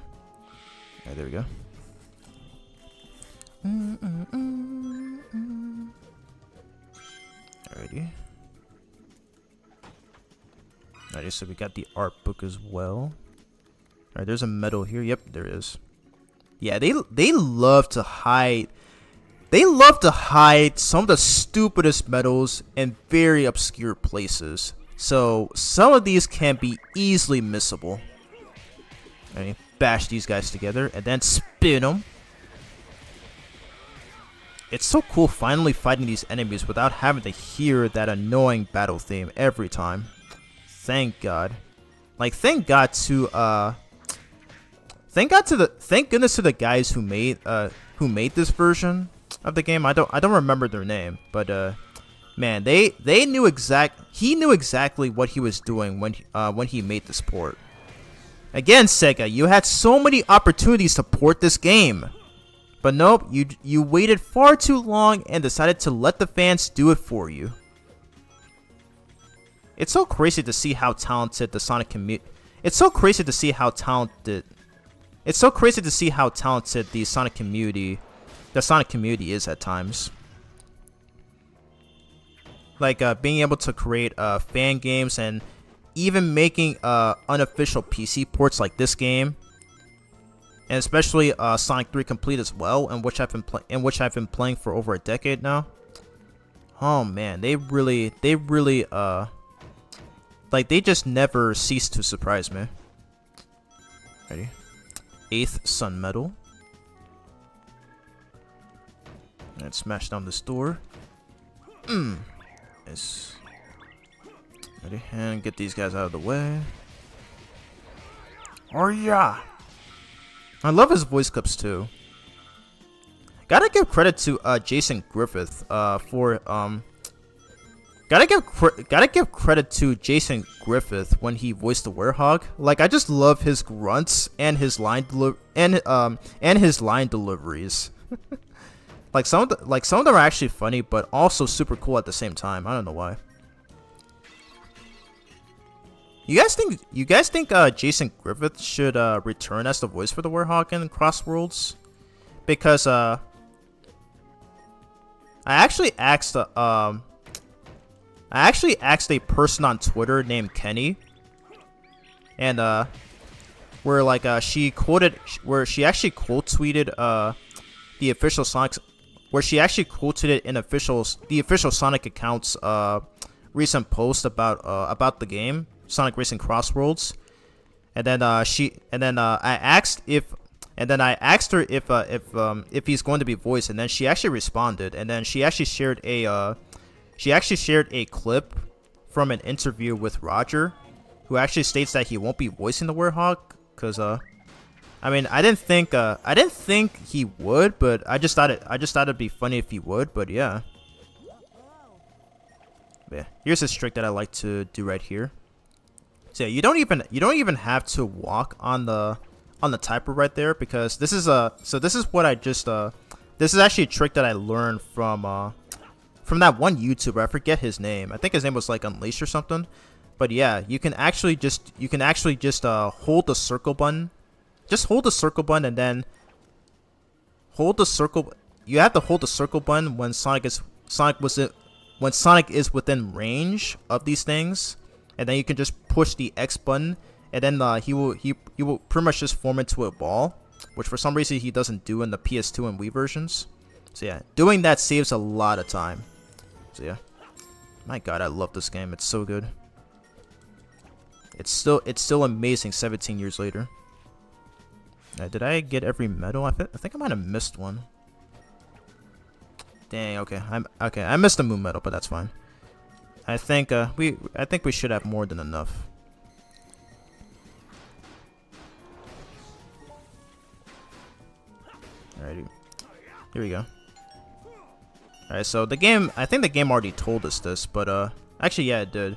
Alright, there we go. Alrighty. Alright, so we got the art book as well. Alright, there's a medal here. Yep, there is. Yeah, they love to hide. They love to hide some of the stupidest medals in very obscure places. So some of these can be easily missable. Alright, bash these guys together and then spin them. It's so cool finally fighting these enemies without having to hear that annoying battle theme every time. Thank God. Like, thank goodness to the guys who made this version of the game. I don't remember their name, but man, he knew exactly what he was doing when he made this port. Again, Sega, you had so many opportunities to port this game. But nope, you waited far too long and decided to let the fans do it for you. It's so crazy to see how talented the Sonic community. It's so crazy to see how talented the Sonic community is at times. Like being able to create fan games and even making unofficial PC ports like this game. And especially Sonic 3 Complete as well, in which I've been playing for over a decade now. Oh man, they just never cease to surprise me. Ready? 8th Sun Medal. Let's smash down this door. Nice. Ready? And get these guys out of the way. Oh yeah. I love his voice clips too. Gotta give credit to Jason Griffith for gotta give credit to Jason Griffith when he voiced the Werehog. Like, I just love his grunts and his line deliveries. like some of them are actually funny, but also super cool at the same time. I don't know why. You guys think Jason Griffith should return as the voice for the Werehog in Crossworlds? Because I actually asked a person on Twitter named Kenny, and where she actually quote tweeted the official Sonic's, where she actually quoted it in the official Sonic account's recent post about the game Sonic Racing Crossworlds, and then I asked her if he's going to be voiced, and then she actually responded, and then she actually shared a clip from an interview with Roger, who actually states that he won't be voicing the Werehog, because I mean, I didn't think he would, but I just thought it'd be funny if he would, but yeah. Yeah, here's a trick that I like to do right here. So yeah, you don't even have to walk on the typer right there, because this is what I just this is actually a trick that I learned from that one YouTuber. I forget his name. I think his name was like Unleashed or something. But yeah, you can actually just hold the circle button. Just hold the circle button and then hold the circle. You have to hold the circle button when Sonic is within range of these things. And then you can just push the X button, and then he will pretty much just form into a ball, which for some reason he doesn't do in the PS2 and Wii versions. So yeah, doing that saves a lot of time. So yeah, my God, I love this game. It's so good. It's still amazing 17 years later. Did I get every medal? I think I might have missed one. Dang. Okay, I missed the moon medal, but that's fine. I think we should have more than enough. Alrighty, here we go. Alright, so the game, I think the game already told us this, but actually yeah, it did.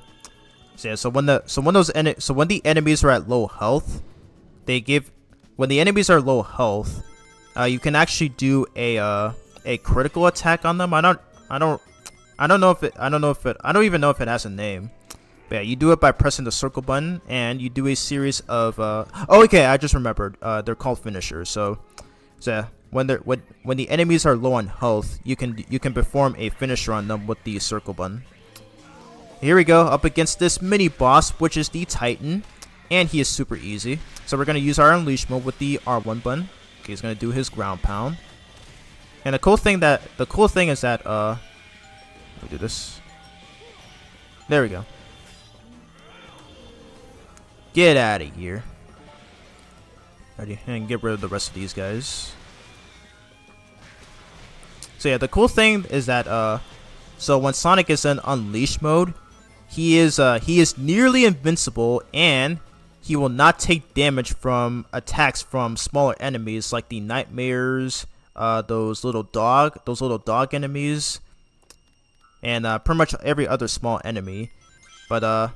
So yeah, when the enemies are at low health, when the enemies are low health, you can actually do a critical attack on them. I I don't even know if it has a name. But yeah, you do it by pressing the circle button, and you do a series of oh, okay, I just remembered. They're called finishers. So yeah, when the enemies are low on health, you can perform a finisher on them with the circle button. Here we go, up against this mini boss, which is the Titan, and he is super easy. So we're gonna use our unleash mode with the R1 button. Okay, he's gonna do his ground pound. And the cool thing is that let me do this. There we go. Get out of here. Alrighty, and get rid of the rest of these guys. So yeah, the cool thing is that so when Sonic is in unleash mode, he is nearly invincible, and he will not take damage from attacks from smaller enemies like the nightmares, those little dog enemies, and pretty much every other small enemy. But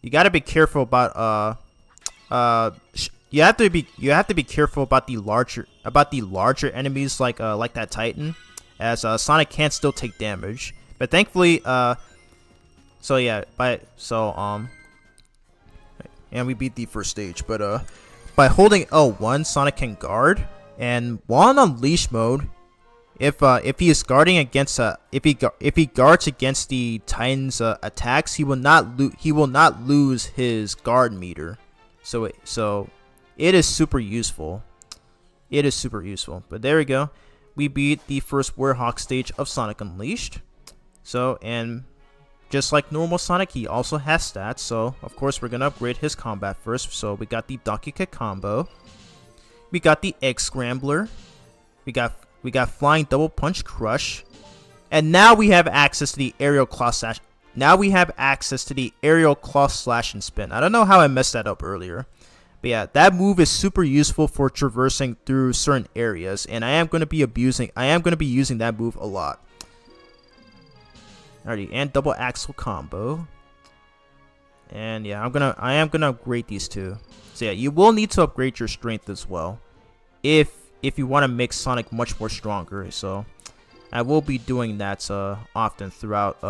you gotta be careful about you have to be careful about the larger enemies like that Titan, as Sonic can still take damage. But thankfully, so yeah, and we beat the first stage. But by holding L1, Sonic can guard, and while in unleash mode, if he is guarding against if he guards against the Titan's attacks, he will not lose his guard meter. So it is super useful. It is super useful. But there we go. We beat the first Werehog stage of Sonic Unleashed. So, and just like normal Sonic, he also has stats. So of course we're gonna upgrade his combat first. So we got the Donkey Kick combo. We got the Egg Scrambler. We got Flying Double Punch Crush. And now we have access to the aerial claw slash. Now we have access to the aerial claw slash and spin. I don't know how I messed that up earlier. But yeah, that move is super useful for traversing through certain areas, and I am going to be using that move a lot. Alrighty, and double axle combo. And yeah, I am gonna upgrade these two. So yeah, you will need to upgrade your strength as well, if you want to make Sonic much more stronger. So I will be doing that often throughout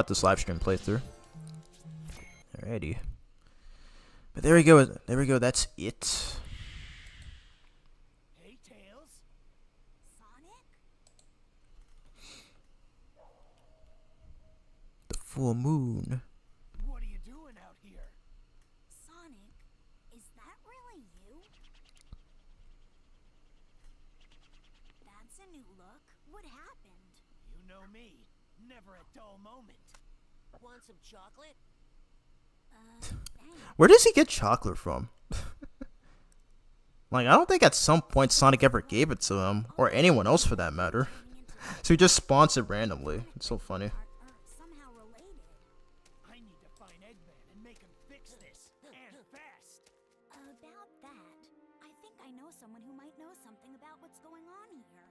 this live stream playthrough. Alrighty. But there we go. There we go. That's it. Hey, Tails. Sonic? The full moon. What are you doing out here? Sonic, is that really you? That's a new look. What happened? You know me. Never a dull moment. Want some chocolate? Where does he get chocolate from? Like, I don't think at some point Sonic ever gave it to him, or anyone else for that matter. So he just spawns it randomly. It's so funny. Somehow related. I need to find Eggman and make him fix this, and fast. About that, I think I know someone who might know something about what's going on here.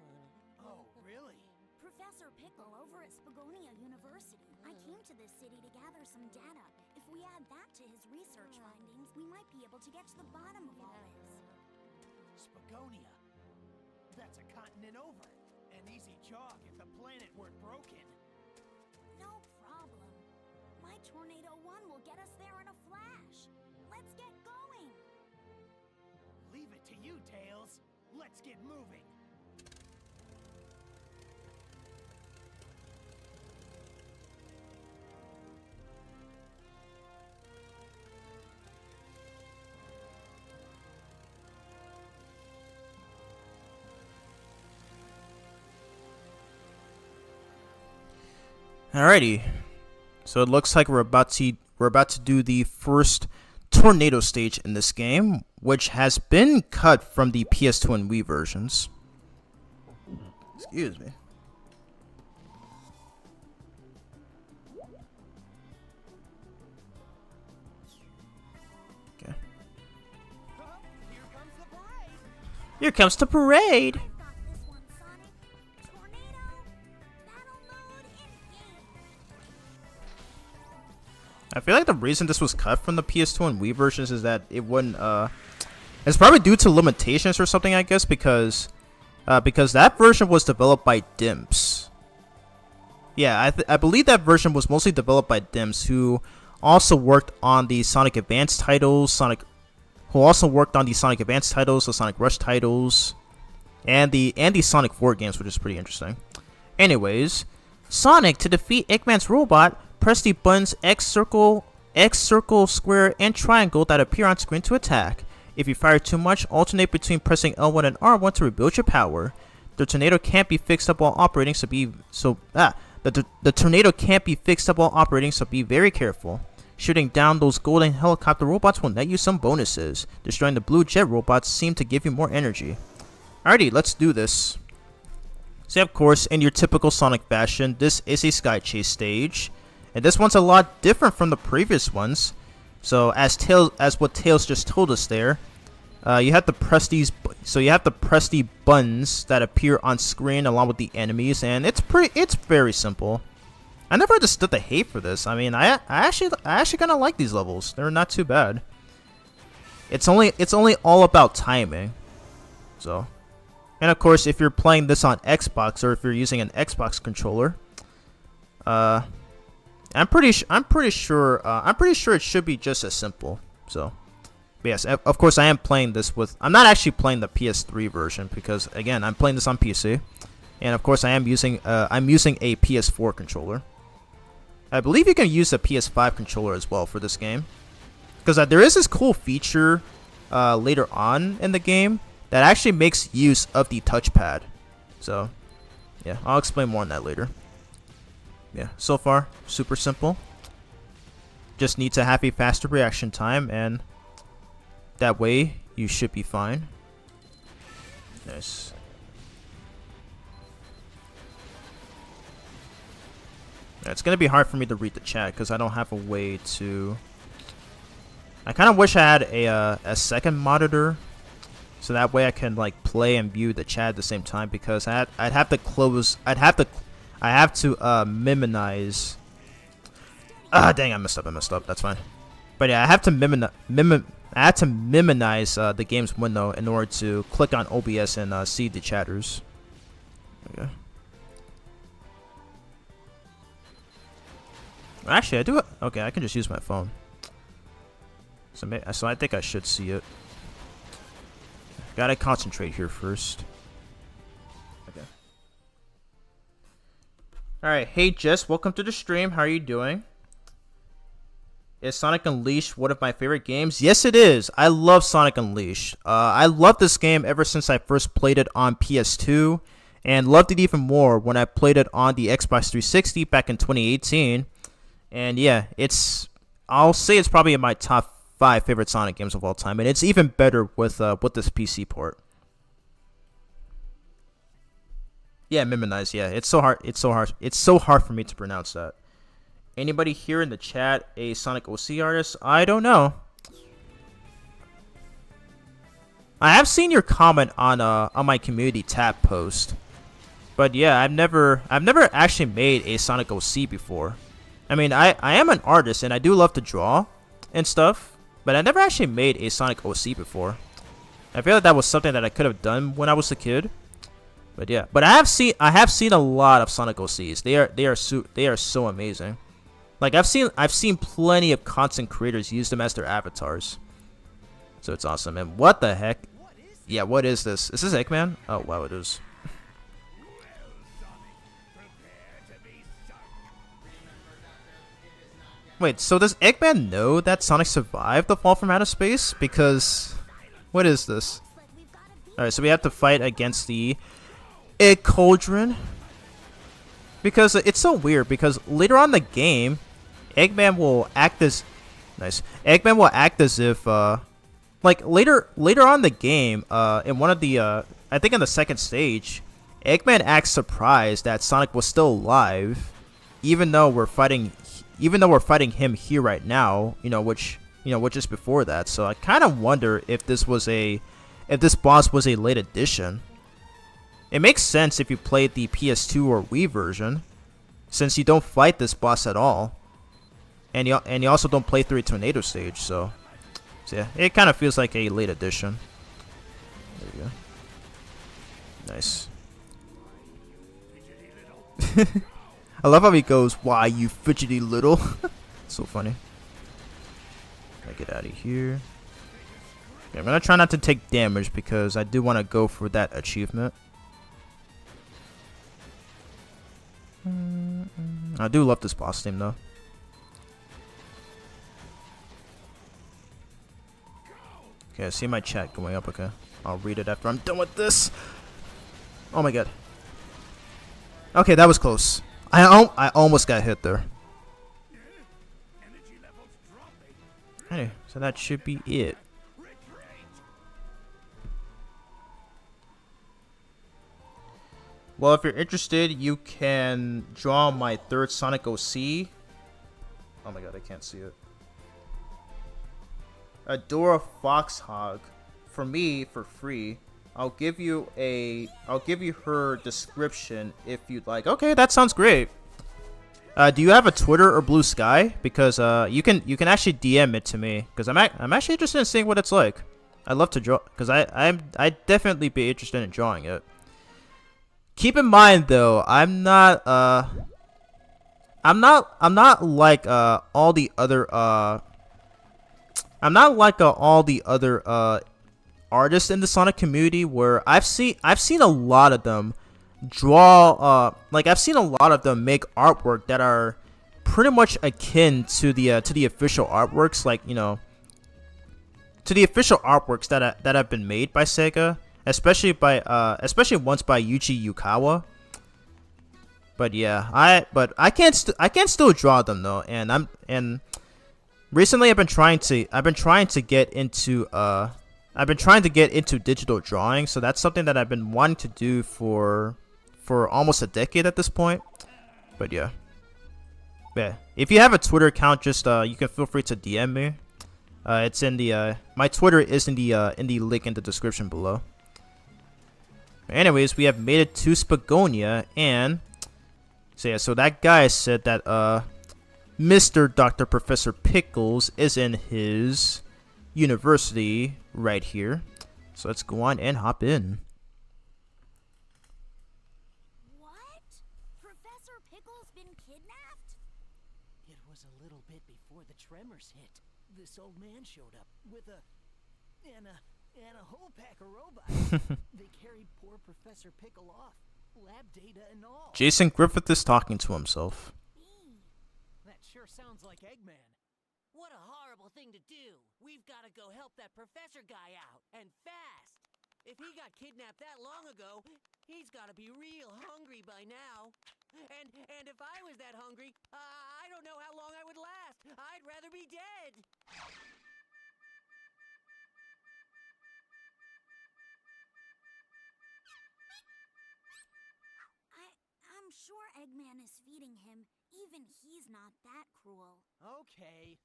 Oh, really? Professor Pickle over at Spagonia University. I came to this city to gather some data. If we add that to his research findings, we might be able to get to the bottom of all this. Spagonia. That's a continent over. An easy jog if the planet weren't broken. No problem. My Tornado 1 will get us there in a flash. Let's get going. Leave it to you, Tails. Let's get moving. Alrighty, so it looks like we're about to do the first tornado stage in this game, which has been cut from the PS2 and Wii versions. Excuse me. Okay. Here comes the parade. Got this one, Sonic. Tornado, battle mode in-game. I feel like the reason this was cut from the PS2 and Wii versions is that it wouldn't, it's probably due to limitations or something, I guess, because that version was developed by Dimps. Yeah, I believe that version was mostly developed by Dims, who also worked on the Sonic Advance titles, the Sonic Rush titles, and the Sonic 4 games, which is pretty interesting. Anyways, Sonic, to defeat Eggman's robot, press the buttons X, circle, square, and triangle that appear on screen to attack. If you fire too much, alternate between pressing L1 and R1 to rebuild your power. The tornado can't be fixed up while operating, so be very careful. Shooting down those golden helicopter robots will net you some bonuses. Destroying the blue jet robots seem to give you more energy. Alrighty, let's do this. So of course, in your typical Sonic fashion, this is a Sky Chase stage, and this one's a lot different from the previous ones. So as what Tails just told us there, you have to press these. So you have to press the buttons that appear on screen along with the enemies, and it's very simple. I never understood the hate for this. I mean, I actually kind of like these levels. They're not too bad. It's only all about timing. So, and of course, if you're playing this on Xbox or if you're using an Xbox controller, I'm pretty sure it should be just as simple. So, but yes, of course, I am playing this with. I'm not actually playing the PS3 version because again, I'm playing this on PC, and of course, I'm using a PS4 controller. I believe you can use a PS5 controller as well for this game, because there is this cool feature later on in the game that actually makes use of the touchpad. So, yeah, I'll explain more on that later. Yeah, so far, super simple. Just need to have a faster reaction time, and that way you should be fine. Nice. Yeah, it's gonna be hard for me to read the chat because I don't have a way to. I kind of wish I had a second monitor, so that way I can like play and view the chat at the same time. Because I'd have to close. I have to minimize. Dang! I messed up. That's fine. But yeah, I have to minimize the game's window in order to click on OBS and see the chatters. Okay. Actually, I do it. Okay, I can just use my phone. So I think I should see it. Gotta concentrate here first. Okay. Alright, hey Jess, welcome to the stream. How are you doing? Is Sonic Unleashed one of my favorite games? Yes, it is. I love Sonic Unleashed. I loved this game ever since I first played it on PS2, and loved it even more when I played it on the Xbox 360 back in 2018. And yeah, I'll say it's probably in my top 5 favorite Sonic games of all time, and it's even better with this PC port. Yeah, Mimonize. Yeah, it's so hard for me to pronounce that. Anybody here in the chat a Sonic OC artist? I don't know. I have seen your comment on my community tab post, but yeah, I've never actually made a Sonic OC before. I mean, I am an artist and I do love to draw and stuff, but I never actually made a Sonic OC before. I feel like that was something that I could have done when I was a kid. But yeah, but I have seen a lot of Sonic OCs. They are so amazing. Like I've seen plenty of content creators use them as their avatars. So it's awesome. And what the heck? Yeah, what is this? Is this Eggman? Oh wow, it is. Wait, so does Eggman know that Sonic survived the fall from outer space? Because, what is this? Alright, so we have to fight against the Egg Cauldron. Because it's so weird, because later on in the game, Eggman will act as... Nice. Eggman will act as if, like, later on in the game, in one of the, I think in the second stage, Eggman acts surprised that Sonic was still alive, even though we're fighting him here right now, which is before that. So I kind of wonder if this boss was a late addition. It makes sense if you played the PS2 or Wii version, since you don't fight this boss at all, and you also don't play through a tornado stage. So yeah, it kind of feels like a late addition. There you go. Nice. I love how he goes, "Why, you fidgety little." So funny. Gotta get out of here. Okay, I'm gonna try not to take damage because I do want to go for that achievement. I do love this boss theme though. Okay, I see my chat going up. Okay, I'll read it after I'm done with this. Oh my god. Okay, that was close. I almost got hit there. Hey, so that should be it. Well, if you're interested, you can draw my third Sonic OC. Oh my god, I can't see it. Adora Foxhog for me for free. I'll give you her description if you'd like. Okay, that sounds great. Do you have a Twitter or Blue Sky? Because you can actually DM it to me because I'm actually interested in seeing what it's like. I'd love to draw because I'd definitely be interested in drawing it. Keep in mind though, I'm not like all the other artists in the Sonic community where I've seen a lot of them draw I've seen a lot of them make artwork that are pretty much akin to the official artworks, like, you know, to the official artworks that have been made by Sega, especially once by Yuji Yukawa. But yeah, I can't still draw them though, and recently I've been trying to get into digital drawing, so that's something that I've been wanting to do for almost a decade at this point. But yeah, if you have a Twitter account, just you can feel free to DM me. It's in the my Twitter is in the link in the description below. Anyways, we have made it to Spagonia, and so yeah, so that guy said that Mr. Dr. Professor Pickles is in his university right here. So let's go on and hop in. What? Professor Pickle's been kidnapped? It was a little bit before the tremors hit. This old man showed up with a whole pack of robots. They carried poor Professor Pickle off, lab data and all. Jason Griffith is talking to himself. That sure sounds like Eggman. What a horrible thing to do. We've got to go help that professor guy out, and fast. If he got kidnapped that long ago, he's got to be real hungry by now. And if I was that hungry, I don't know how long I would last. I'd rather be dead. I'm sure Eggman is feeding him. Even he's not that cruel. Okay.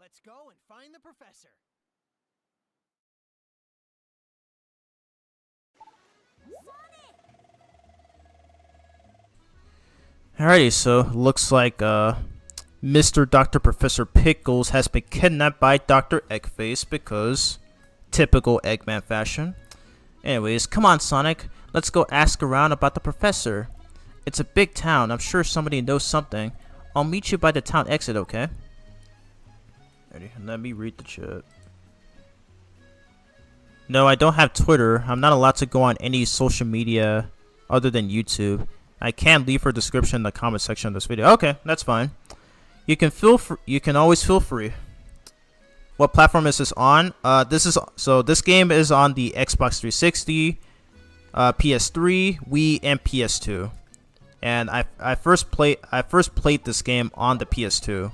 Let's go and find the professor. Alrighty, so looks like Mr. Dr. Professor Pickles has been kidnapped by Dr. Eggface because typical Eggman fashion. Anyways, come on Sonic, let's go ask around about the professor. It's a big town, I'm sure somebody knows something. I'll meet you by the town exit, okay? Ready, let me read the chat. No, I don't have Twitter. I'm not allowed to go on any social media other than YouTube. I can leave her description in the comment section of this video. Okay, that's fine. You can always feel free. What platform is this on? This game is on the Xbox 360, PS3, Wii, and PS2. And I first played this game on the PS2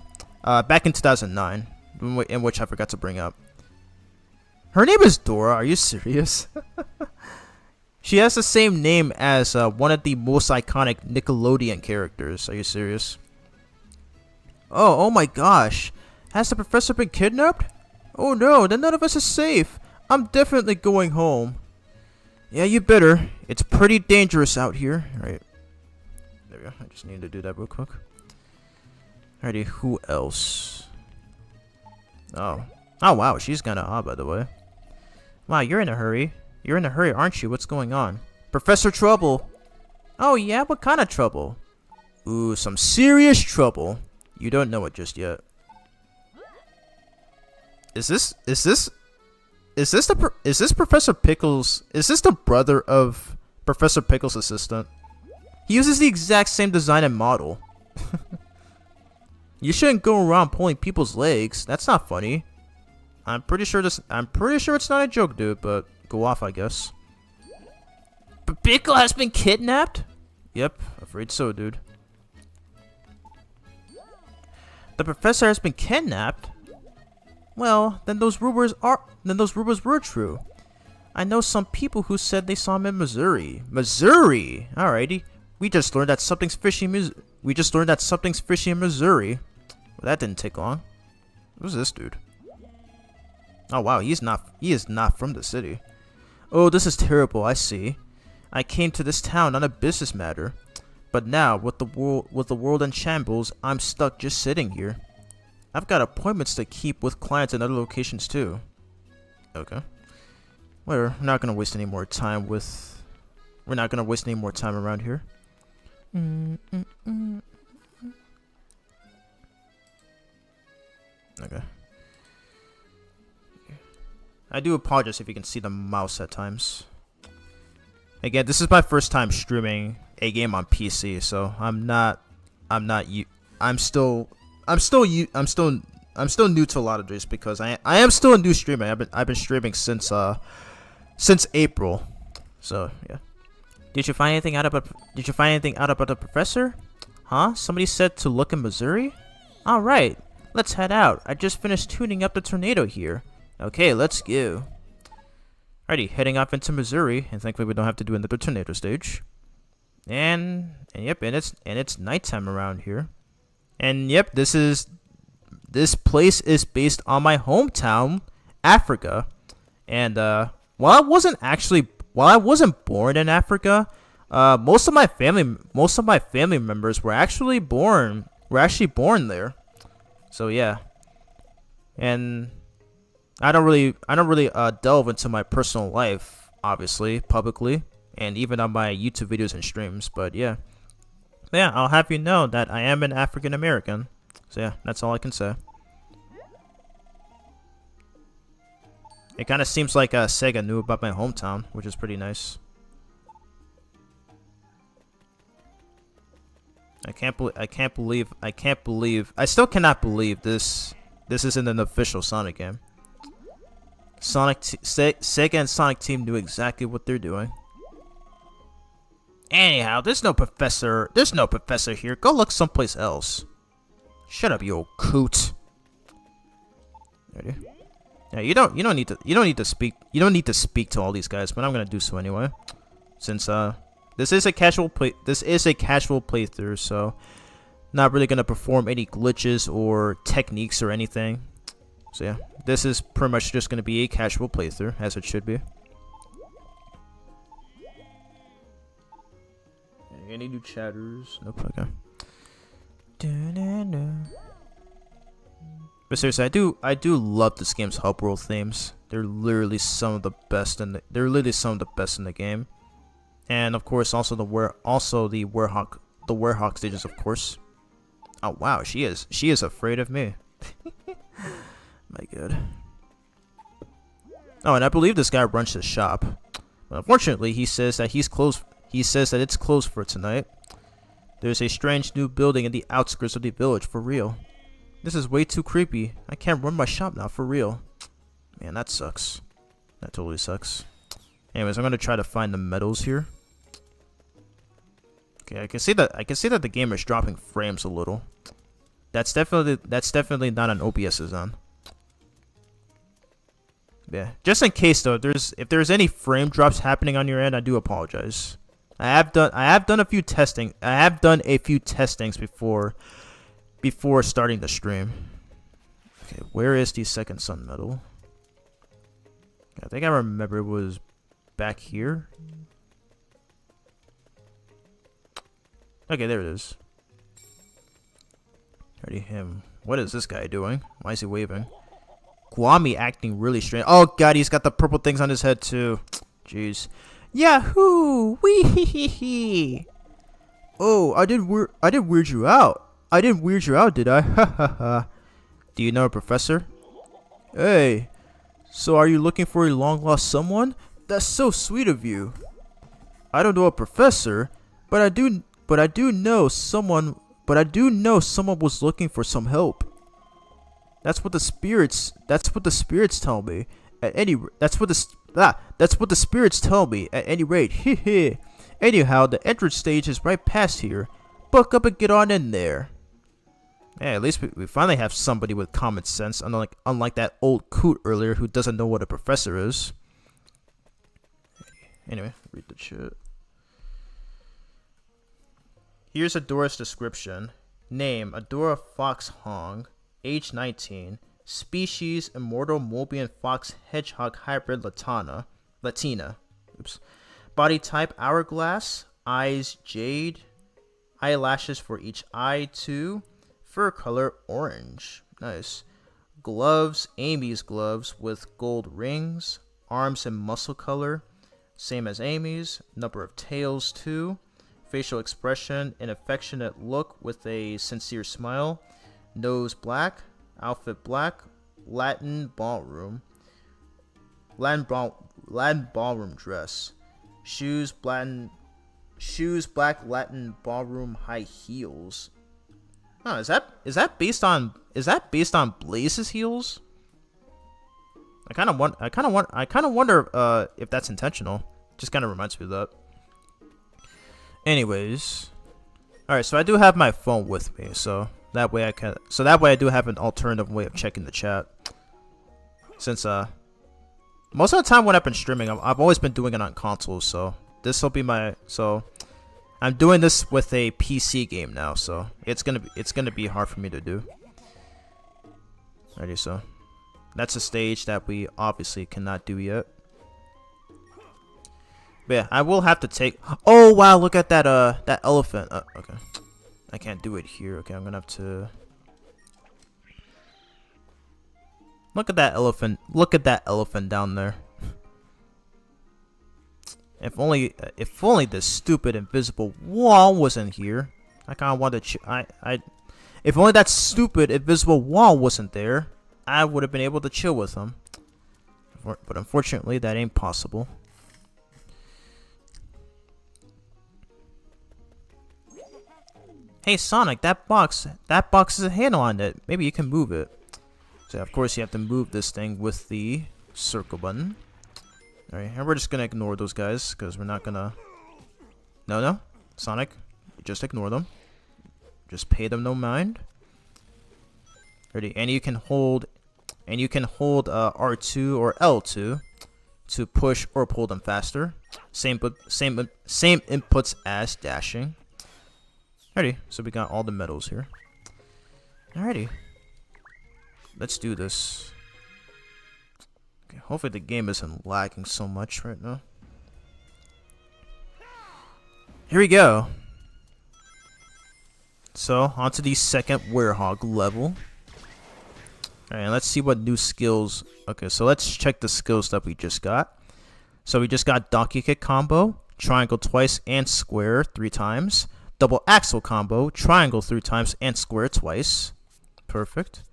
back in 2009, in which I forgot to bring up. Her name is Dora. Are you serious? She has the same name as one of the most iconic Nickelodeon characters. Are you serious? Oh my gosh. Has the professor been kidnapped? Oh no, then none of us is safe. I'm definitely going home. Yeah, you better. It's pretty dangerous out here. Alright. There we go. I just need to do that real quick. Alrighty, who else? Oh wow, she's kinda odd, by the way. Wow, you're in a hurry. You're in a hurry, aren't you? What's going on? Professor Trouble! Oh yeah, what kind of trouble? Ooh, some serious trouble. You don't know it just yet. Is this Professor Pickles? Is this the brother of Professor Pickles' assistant? He uses the exact same design and model. You shouldn't go around pulling people's legs. That's not funny. I'm pretty sure it's not a joke, dude, but go off, I guess. But Pickle has been kidnapped? Yep, afraid so, dude. The professor has been kidnapped? Well, then those rumors were true. I know some people who said they saw him in Missouri. Missouri? Alrighty. We just learned that something's fishy in Missouri. Well, that didn't take long. Who's this dude? Oh wow, he is not from the city. Oh, this is terrible, I see. I came to this town on a business matter. But now, with the world in shambles, I'm stuck just sitting here. I've got appointments to keep with clients in other locations too. Okay. We're not gonna waste any more time around here. Okay. I do apologize if you can see the mouse at times. Again, this is my first time streaming a game on PC, so I'm still new to a lot of this because I am still a new streamer. I've been streaming since April. So, yeah. Did you find anything out about the professor? Huh? Somebody said to look in Missouri? All right. Let's head out. I just finished tuning up the tornado here. Okay, let's go. Alrighty, heading off into Missouri, and thankfully we don't have to do another tornado stage. And it's nighttime around here. And yep, this place is based on my hometown, Africa. And while I wasn't born in Africa, most of my family members were actually born there. So yeah. And I don't really delve into my personal life, obviously, publicly, and even on my YouTube videos and streams, but yeah. Yeah, I'll have you know that I am an African American. So yeah, that's all I can say. It kind of seems like Sega knew about my hometown, which is pretty nice. I still cannot believe this isn't an official Sonic game. Sega and Sonic Team knew exactly what they're doing. Anyhow, there's no professor here. Go look someplace else. Shut up, you old coot. Ready? Yeah, you don't need to speak to all these guys, but I'm gonna do so anyway. Since this is a casual playthrough, so not really gonna perform any glitches or techniques or anything. So yeah, this is pretty much just gonna be a casual playthrough, as it should be. Any new chatters? Nope. Okay. But seriously, I do love this game's hub world themes. They're literally some of the best in the game. And of course, also the Werehog stages, of course. Oh wow, she is afraid of me. My god. Oh, and I believe this guy runs the shop. But unfortunately, he says that he's closed. He says that it's closed for tonight. There's a strange new building in the outskirts of the village, for real. This is way too creepy. I can't run my shop now, for real. Man, that sucks. That totally sucks. Anyways, I'm gonna try to find the medals here. Okay, I can see that the game is dropping frames a little. That's definitely not an OBS design. Yeah, just in case though, if there's any frame drops happening on your end, I do apologize. I have done a few testings before starting the stream. Okay, where is the second sun medal? I think I remember it was back here. Okay, there it is. Already him. What is this guy doing? Why is he waving? Kwame acting really strange. Oh god, he's got the purple things on his head too. Jeez. Yahoo! Wee hee hee hee. Oh, I didn't weird you out. I didn't weird you out, did I? Ha ha ha. Do you know a professor? Hey, so are you looking for a long lost someone? That's so sweet of you. I don't know a professor, but I do know someone was looking for some help. That's what the spirits tell me. That's what the spirits tell me at any rate. Heh. Anyhow, the entrance stage is right past here. Buck up and get on in there. Yeah, at least we finally have somebody with common sense, unlike that old coot earlier who doesn't know what a professor is. Anyway, read the chat. Here's Adora's description. Name, Adora Fox Hong. Age 19. Species, Immortal Mobian Fox Hedgehog Hybrid Latina. Oops. Body type, Hourglass. Eyes, Jade. Eyelashes for each eye, 2. Fur color, orange. Nice. Gloves, Amy's gloves with gold rings. Arms and muscle color, same as Amy's. Number of tails, 2. Facial expression, an affectionate look with a sincere smile. Nose black. Outfit black. Latin ballroom dress. Shoes black Latin ballroom high heels. Huh, is that based on Blaze's heels? I kind of wonder if that's intentional. Just kind of reminds me of that. Anyways, all right. So I do have my phone with me, so that way I do have an alternative way of checking the chat. Since most of the time when I've been streaming, I've always been doing it on consoles. So this will be I'm doing this with a PC game now, so it's gonna be hard for me to do. Alrighty, so that's a stage that we obviously cannot do yet. But yeah, I will have to take. Oh wow, look at that that elephant. Okay, I can't do it here. Okay, I'm gonna have to. Look at that elephant. Look at that elephant down there. If only this stupid invisible wall wasn't here. I kind of wanted to. If only that stupid invisible wall wasn't there, I would have been able to chill with him. But unfortunately, that ain't possible. Hey Sonic, that box has a handle on it. Maybe you can move it. So of course you have to move this thing with the circle button. Alright, and we're just gonna ignore those guys, because we're not gonna... No, Sonic, just ignore them. Just pay them no mind. Ready, and you can hold R2 or L2 to push or pull them faster. Same inputs as dashing. Alrighty, so we got all the medals here. Alrighty. Let's do this. Okay, hopefully the game isn't lagging so much right now. Here we go. So, onto the second Werehog level. Alright, let's see what new skills... Okay, so let's check the skills that we just got. So we just got Donkey Kick combo, triangle twice and square 3 times. Double axle combo, triangle 3 times and square twice. Perfect.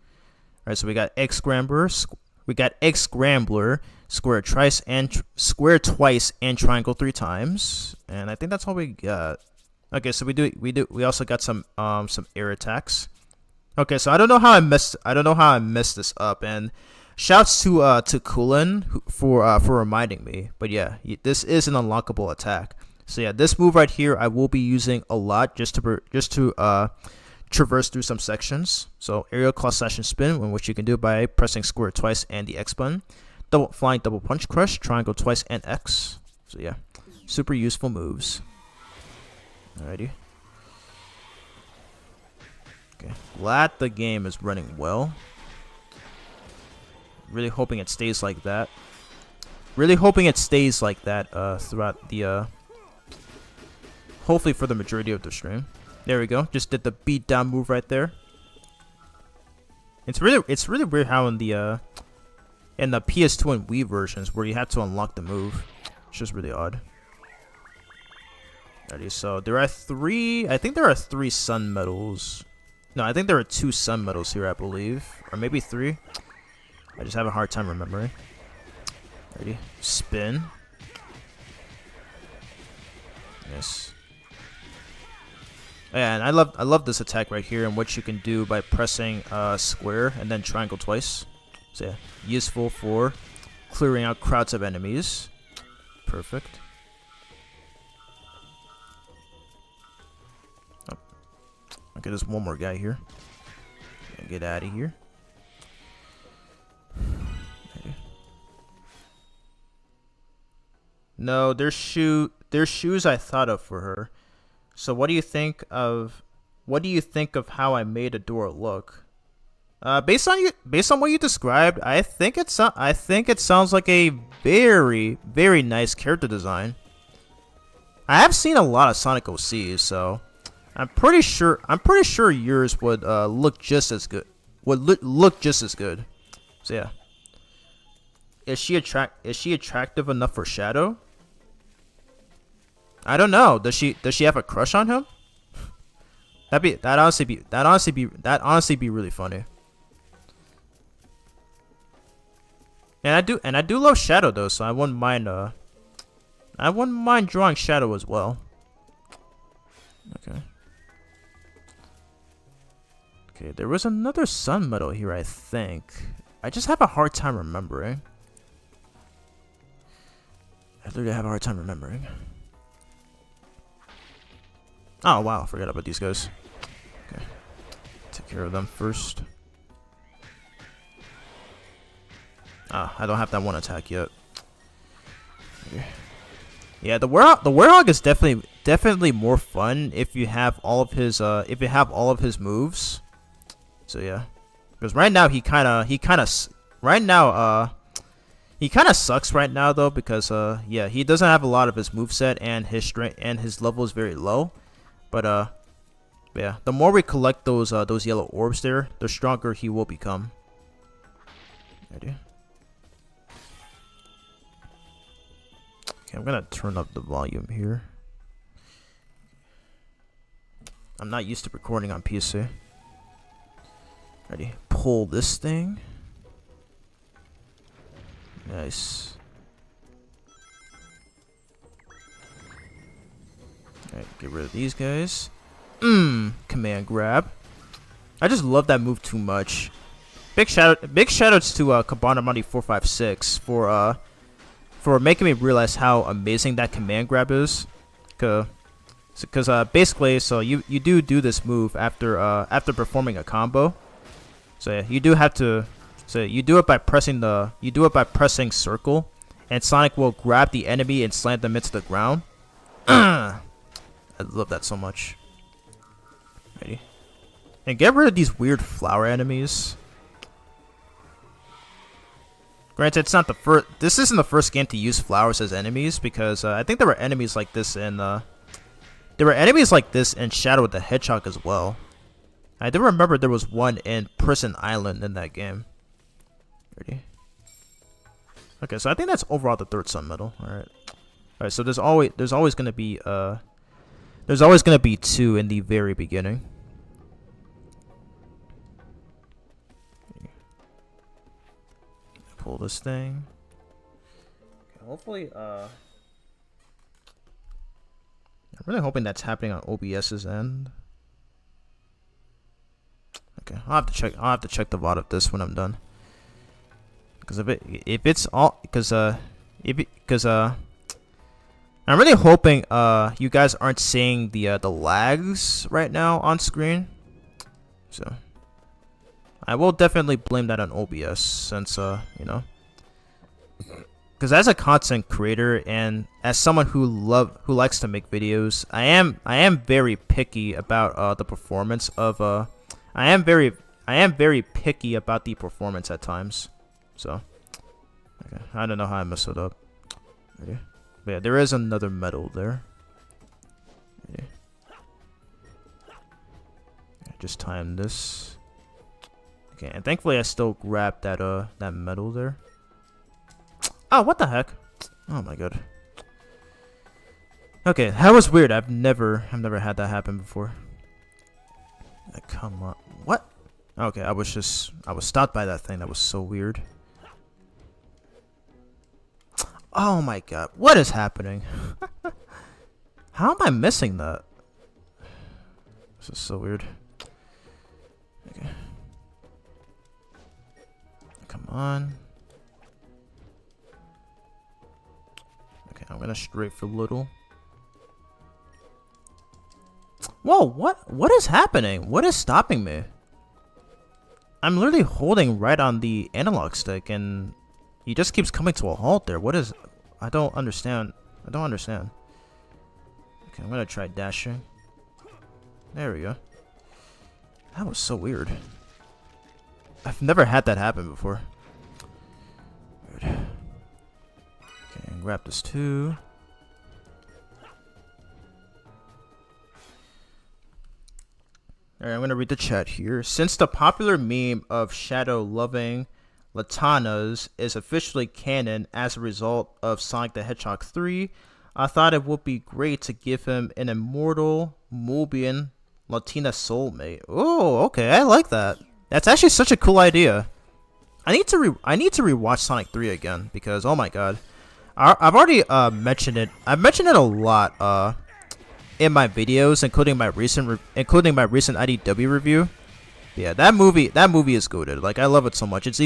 Alright, so we got Egg Scrambler, square twice and triangle 3 times. And I think that's all we got. Okay, so we also got some air attacks. Okay, so I don't know how I messed this up, and shouts to Kulin for reminding me. But yeah, this is an unlockable attack. So yeah, this move right here I will be using a lot just to traverse through some sections. So aerial claw slash and spin, which you can do by pressing square twice and the X button. Flying double punch crush, triangle twice and X. So yeah, super useful moves. Alrighty. Okay, glad the game is running well. Really hoping it stays like that. Throughout the hopefully for the majority of the stream. There we go. Just did the beat down move right there. It's really weird how in the PS2 and Wii versions where you have to unlock the move. It's just really odd. Alrighty, so there are 3. I think there are 3 sun medals. No, I think there are 2 sun medals here, I believe, or maybe 3. I just have a hard time remembering. Alrighty, spin. Yes. Yeah, and I love this attack right here, and what you can do by pressing square and then triangle twice. So yeah, useful for clearing out crowds of enemies. Perfect. Oh. Okay, there's one more guy here. Get out of here. No, there's shoes I thought of for her. So what do you think of how I made Adora look? Based on what you described, I think it sounds like a very, very nice character design. I have seen a lot of Sonic OCs, so I'm pretty sure yours would look just as good. Look just as good. So yeah. Is she attractive enough for Shadow? I don't know. Does she have a crush on him? That'd honestly be really funny. And I do love Shadow though, so I wouldn't mind drawing Shadow as well. Okay. Okay, there was another sun medal here, I think. I just have a hard time remembering. I literally have a hard time remembering. Oh wow, I forgot about these guys. Okay. Take care of them first. Ah, I don't have that one attack yet. Okay. Yeah, the Werehog is definitely more fun if you have all of his moves. So yeah. Because right now he kinda sucks right now though, because yeah, he doesn't have a lot of his moveset, and his strength and his level is very low. But yeah, the more we collect those yellow orbs there, the stronger he will become. Ready? Okay, I'm gonna turn up the volume here. I'm not used to recording on PC. Ready? Pull this thing. Nice. Alright, get rid of these guys. Command grab. I just love that move too much. Big shoutouts to Kabanamani456 for making me realize how amazing that command grab is. Cause basically, so you do this move after performing a combo. So yeah, you do it by pressing circle, and Sonic will grab the enemy and slam them into the ground. I love that so much. Ready? And get rid of these weird flower enemies. Granted, it's not the first. This isn't the first game to use flowers as enemies, because I think there were enemies like this in Shadow the Hedgehog as well. I do remember there was one in Prison Island in that game. Ready? Okay, so I think that's overall the third sun medal. All right. So there's always gonna be 2 in the very beginning. Pull this thing. Okay, hopefully, I'm really hoping that's happening on OBS's end. Okay, I'll have to check the VOD of this when I'm done. Because I'm really hoping you guys aren't seeing the lags right now on screen. So I will definitely blame that on OBS, since you know, because as a content creator and as someone who likes to make videos, I am very picky about the performance of I am very picky about the performance at times. So okay, I don't know how I messed it up. Okay. But yeah, there is another medal there. Okay. Just time this. Okay, and thankfully I still grabbed that medal there. Oh, what the heck? Oh my god. Okay, that was weird. I've never had that happen before. Come on. What? Okay, I was stopped by that thing. That was so weird. Oh my god. What is happening? How am I missing that? This is so weird. Okay. Come on. Okay, I'm gonna straight for little. Whoa, what is happening? What is stopping me? I'm literally holding right on the analog stick and he just keeps coming to a halt there. What is... I don't understand. I don't understand. Okay, I'm gonna try dashing. There we go. That was so weird. I've never had that happen before. Weird. Okay, grab this too. Alright, I'm gonna read the chat here. Since the popular meme of Shadow loving Latanas is officially canon as a result of Sonic the Hedgehog 3, I thought it would be great to give him an immortal Mobian Latina soulmate. Oh, okay, I like that. That's actually such a cool idea. I need to rewatch Sonic 3 again because oh my god, I've already mentioned it. I've mentioned it a lot in my videos, including my recent IDW review. Yeah, that movie is goated. Like I love it so much. It's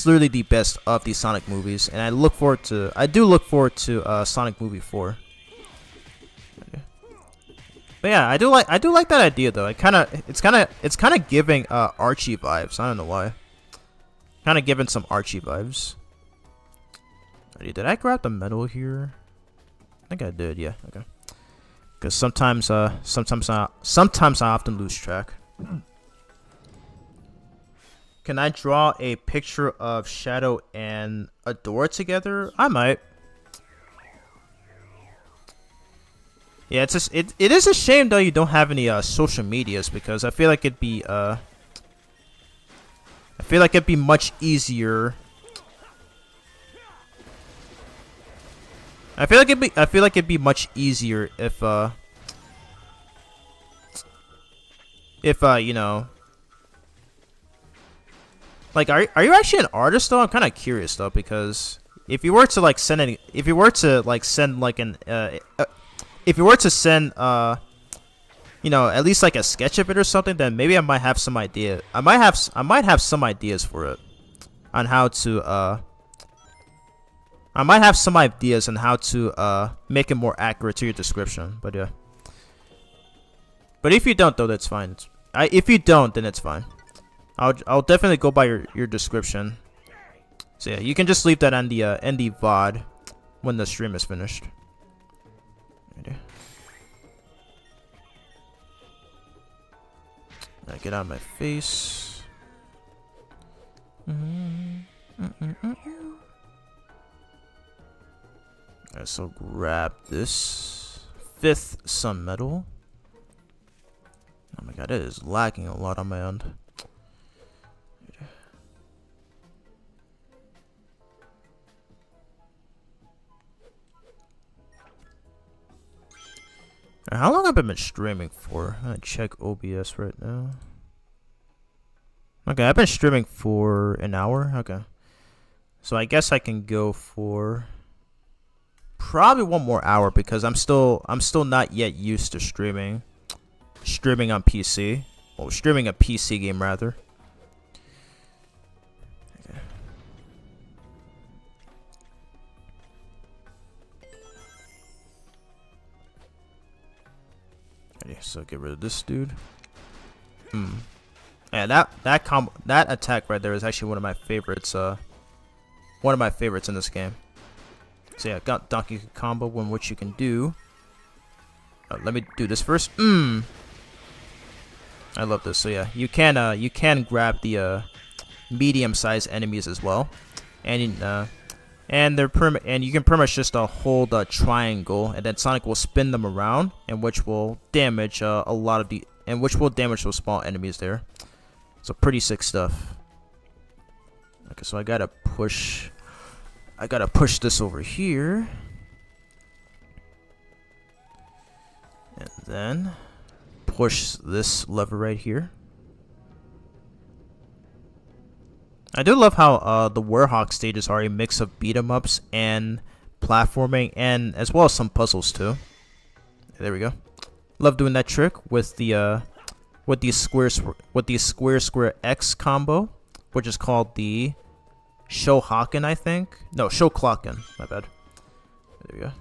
literally the best of these Sonic movies, and I do look forward to Sonic movie 4. But yeah, I do like that idea though. It's kind of giving Archie vibes. I don't know why. Kind of giving some Archie vibes. Did I grab the medal here? I think I did. Yeah. Okay. Because sometimes I often lose track. Can I draw a picture of Shadow and Adora together? I might. Yeah, it is a shame though you don't have any social medias because I feel like it'd be much easier. I feel like it'd be much easier if you know, like are you actually an artist though? I'm kind of curious though because if you were to send you know, at least like a sketch of it or something, then maybe I might have some idea. I might have some ideas for it on how to make it more accurate to your description. But yeah. But if you don't though, that's fine. If you don't, then it's fine. I'll definitely go by your description. So yeah, you can just leave that on the VOD when the stream is finished. Get out of my face. Alright, so grab this 5th Sun Medal. Oh my god, it is lagging a lot on my end. How long have I been streaming for? I'm gonna check OBS right now. Okay, I've been streaming for an hour. Okay, so I guess I can go for probably 1 more hour because I'm still not yet used to streaming on PC. Well, streaming a PC game rather. Okay, so get rid of this dude. Yeah, that attack right there is actually one of my favorites. One of my favorites in this game. So yeah, got Donkey Kong combo, one which you can do. Let me do this first. I love this. So yeah, you can grab the medium-sized enemies as well, and you can pretty much just hold a triangle, and then Sonic will spin them around, and which will damage those small enemies there. So pretty sick stuff. Okay, so I gotta push this over here. then push this lever right here. I do love how the Warhawk stages are a mix of beat 'em ups and platforming, and as well as some puzzles too. There we go. Love doing that trick with the square X combo, which is called the Shohaken, I think. No, Shoclocken. My bad. There we go.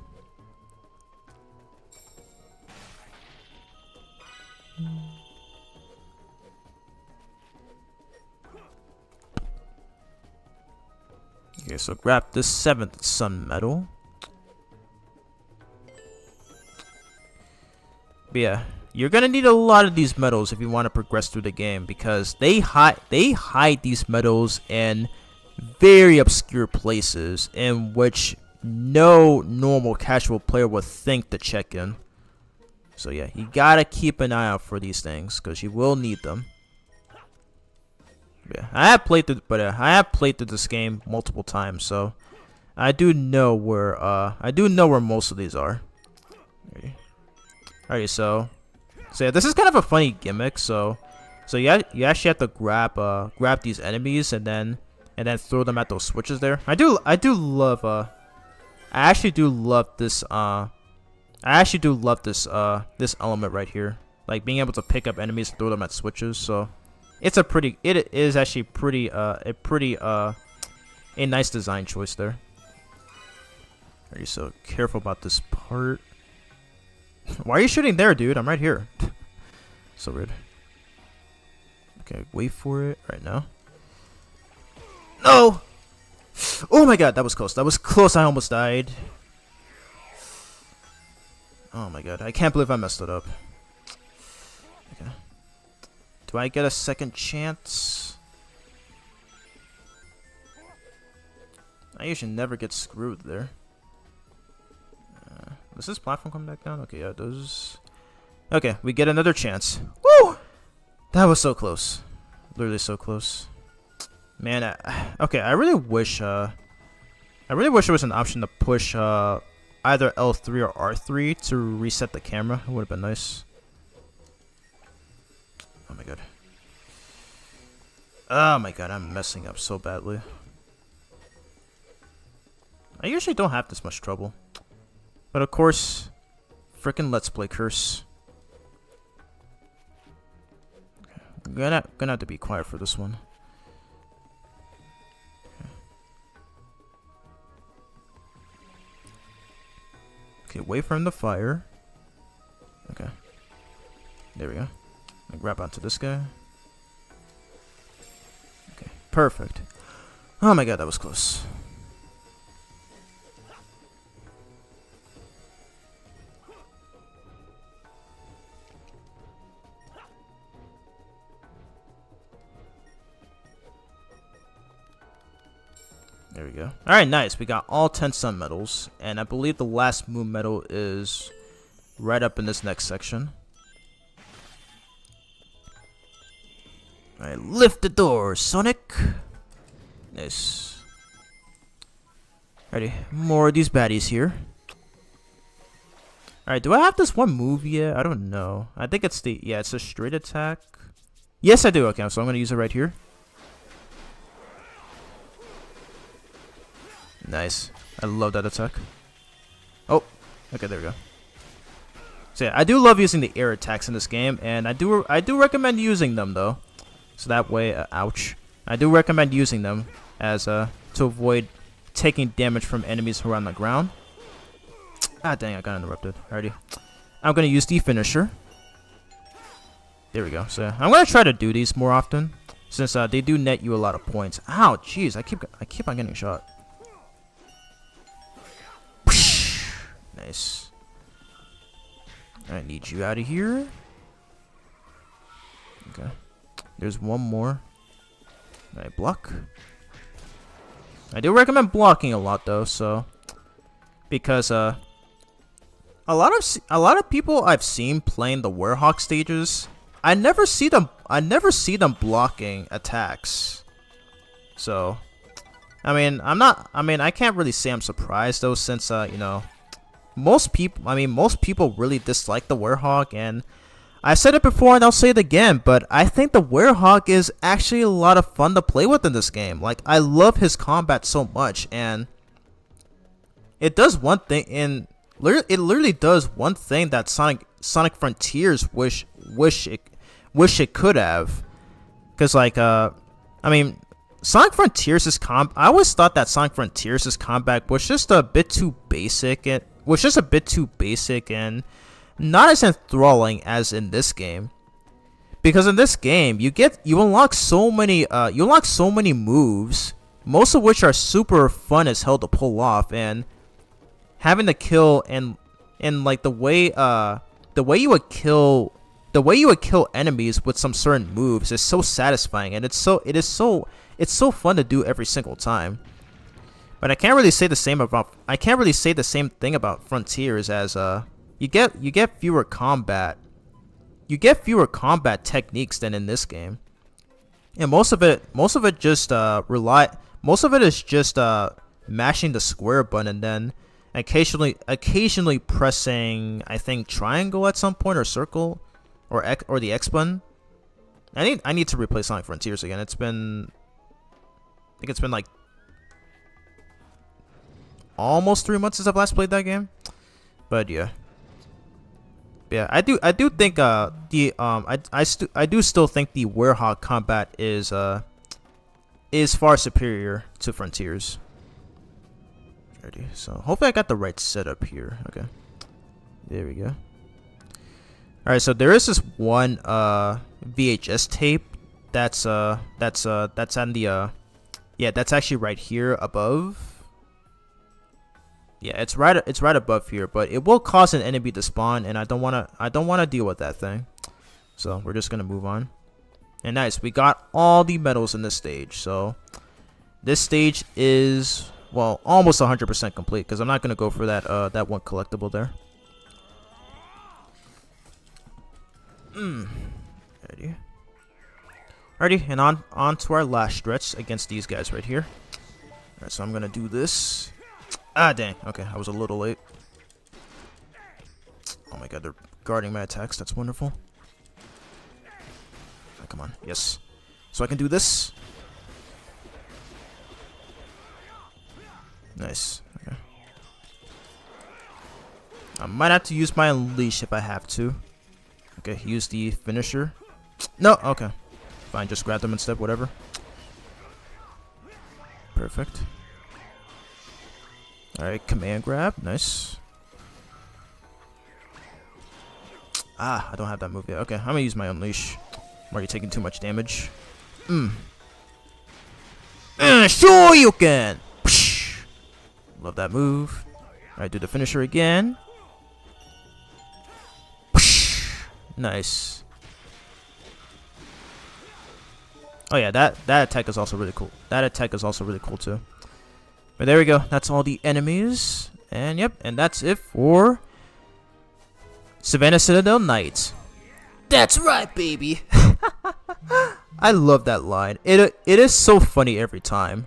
Okay, so grab this 7th Sun Medal. But yeah, you're gonna need a lot of these medals if you want to progress through the game, because they hide these medals in very obscure places in which no normal casual player would think to check in. So yeah, you gotta keep an eye out for these things because you will need them. Yeah, I have played through this game multiple times, so I do know where most of these are. Alrighty, so yeah, this is kind of a funny gimmick. So you actually have to grab these enemies and then throw them at those switches there. I actually do love this this element right here, like being able to pick up enemies and throw them at switches. So it is actually a nice design choice there. Alright, so careful about this part. Why are you shooting there, dude? I'm right here. So weird. Okay, wait for it right now. No! Oh my god, that was close. That was close. I almost died. Oh my god, I can't believe I messed it up. Okay. Do I get a second chance? I usually never get screwed there. Does this platform come back down? Okay, yeah, it does. Okay, we get another chance. Woo! That was so close. Literally so close. Man, okay, I really wish there was an option to push either L3 or R3 to reset the camera. It would have been nice. Oh my god. Oh my god, I'm messing up so badly. I usually don't have this much trouble. But of course, frickin' Let's Play curse. I'm gonna have to be quiet for this one. Okay, wait for him to fire. Okay. There we go. I grab onto this guy. Okay, perfect. Oh my god, that was close. There we go. Alright, nice. We got all 10 Sun Medals. And I believe the last Moon Medal is right up in this next section. Alright, lift the door, Sonic. Nice. Alrighty, more of these baddies here. Alright, do I have this one move yet? I don't know. I think it's it's a straight attack. Yes, I do. Okay, so I'm going to use it right here. Nice. I love that attack. Oh, okay, there we go. So yeah, I do love using the air attacks in this game, and I do recommend using them though. So that way, ouch. I do recommend using them as to avoid taking damage from enemies who are on the ground. Ah, dang, I got interrupted. Alrighty. I'm gonna use the finisher. There we go. So yeah, I'm gonna try to do these more often, since they do net you a lot of points. Ow, jeez, I keep on getting shot. Nice. I need you out of here. Okay. There's one more. Alright, block. I do recommend blocking a lot though, so because a lot of people I've seen playing the Warhawk stages, I never see them blocking attacks. So I mean, I can't really say I'm surprised though, since you know, most people really dislike the Werehog, and I said it before and I'll say it again, but I think the Werehog is actually a lot of fun to play with in this game. Like, I love his combat so much, and it does one thing, and it literally does one thing that Sonic Frontiers wish it could have. Cause like Sonic Frontiers' I always thought that Sonic Frontiers' combat was just a bit too basic. It was just a bit too basic and not as enthralling as in this game. Because in this game, you unlock so many moves, most of which are super fun as hell to pull off, and having to kill and like the way you would kill enemies with some certain moves is so satisfying, and it's so fun to do every single time. But I can't really say the same thing about Frontiers, as you get fewer combat techniques than in this game, and most of it is just mashing the square button and then occasionally pressing, I think, triangle at some point, or circle, or the X button. I need to replay Sonic Frontiers again. I think it's been like almost 3 months since I've last played that game. But yeah, I do think I do still think the Werehog combat is far superior to Frontiers. Ready. So hopefully I got the right setup here. Okay, there we go. All right, so there is this one VHS tape that's on the that's actually right here above. Yeah, it's right above here, but it will cause an enemy to spawn, and I don't wanna deal with that thing. So we're just gonna move on. And nice, we got all the medals in this stage. So this stage is, well, almost 100% complete, because I'm not gonna go for that one collectible there. Alrighty, and on to our last stretch against these guys right here. Alright, so I'm gonna do this. Ah, dang. Okay, I was a little late. Oh my god, they're guarding my attacks. That's wonderful. Oh, come on. Yes. So I can do this. Nice. Okay. I might have to use my Unleash if I have to. Okay, use the finisher. No, okay. Fine, just grab them instead, whatever. Perfect. Alright, command grab. Nice. Ah, I don't have that move yet. Okay, I'm gonna use my Unleash. I'm already taking too much damage. Sure you can! Love that move. Alright, do the finisher again. Nice. Oh yeah, that attack is also really cool. That attack is also really cool too. But there we go. That's all the enemies. And yep, and that's it for Savannah Citadel Knights. That's right, baby. I love that line. It is so funny every time.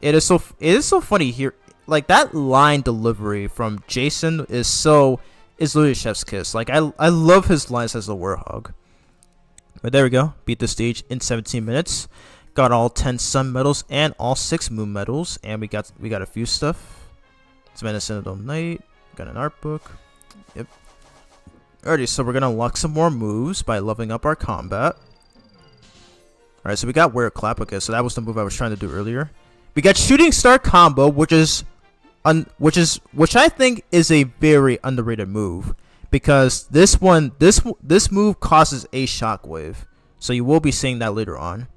It is so funny here. Like, that line delivery from Jason is literally chef's kiss. Like, I love his lines as the Werehog. But there we go. Beat the stage in 17 minutes. Got all 10 sun medals and all 6 moon medals, and we got a few stuff. Savannah Citadel Knight. Got an art book. Yep. Alrighty, so we're gonna unlock some more moves by leveling up our combat. Alright, so we got Warrior Clap. Okay, so that was the move I was trying to do earlier. We got Shooting Star Combo, which I think is a very underrated move, because this move causes a shockwave, so you will be seeing that later on.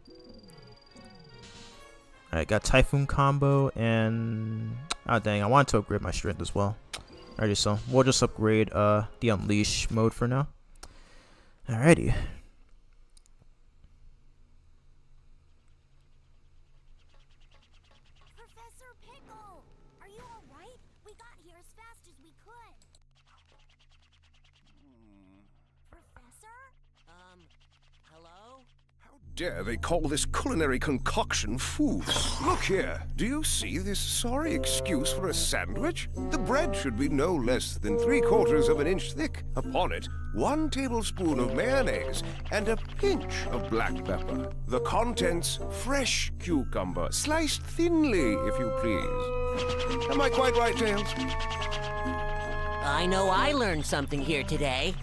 Alright, got Typhoon Combo, and ah, dang, I wanted to upgrade my strength as well. Alrighty, so we'll just upgrade the Unleash mode for now. Alrighty. Professor Pickle! Are you alright? We got here as fast as we could. Professor? Hello? How dare they call this culinary concoction food? Look here, do you see this sorry excuse for a sandwich? The bread should be no less than 3/4 of an inch thick. Upon it, 1 tablespoon of mayonnaise and a pinch of black pepper. The contents, fresh cucumber, sliced thinly, if you please. Am I quite right, Tails? I know I learned something here today.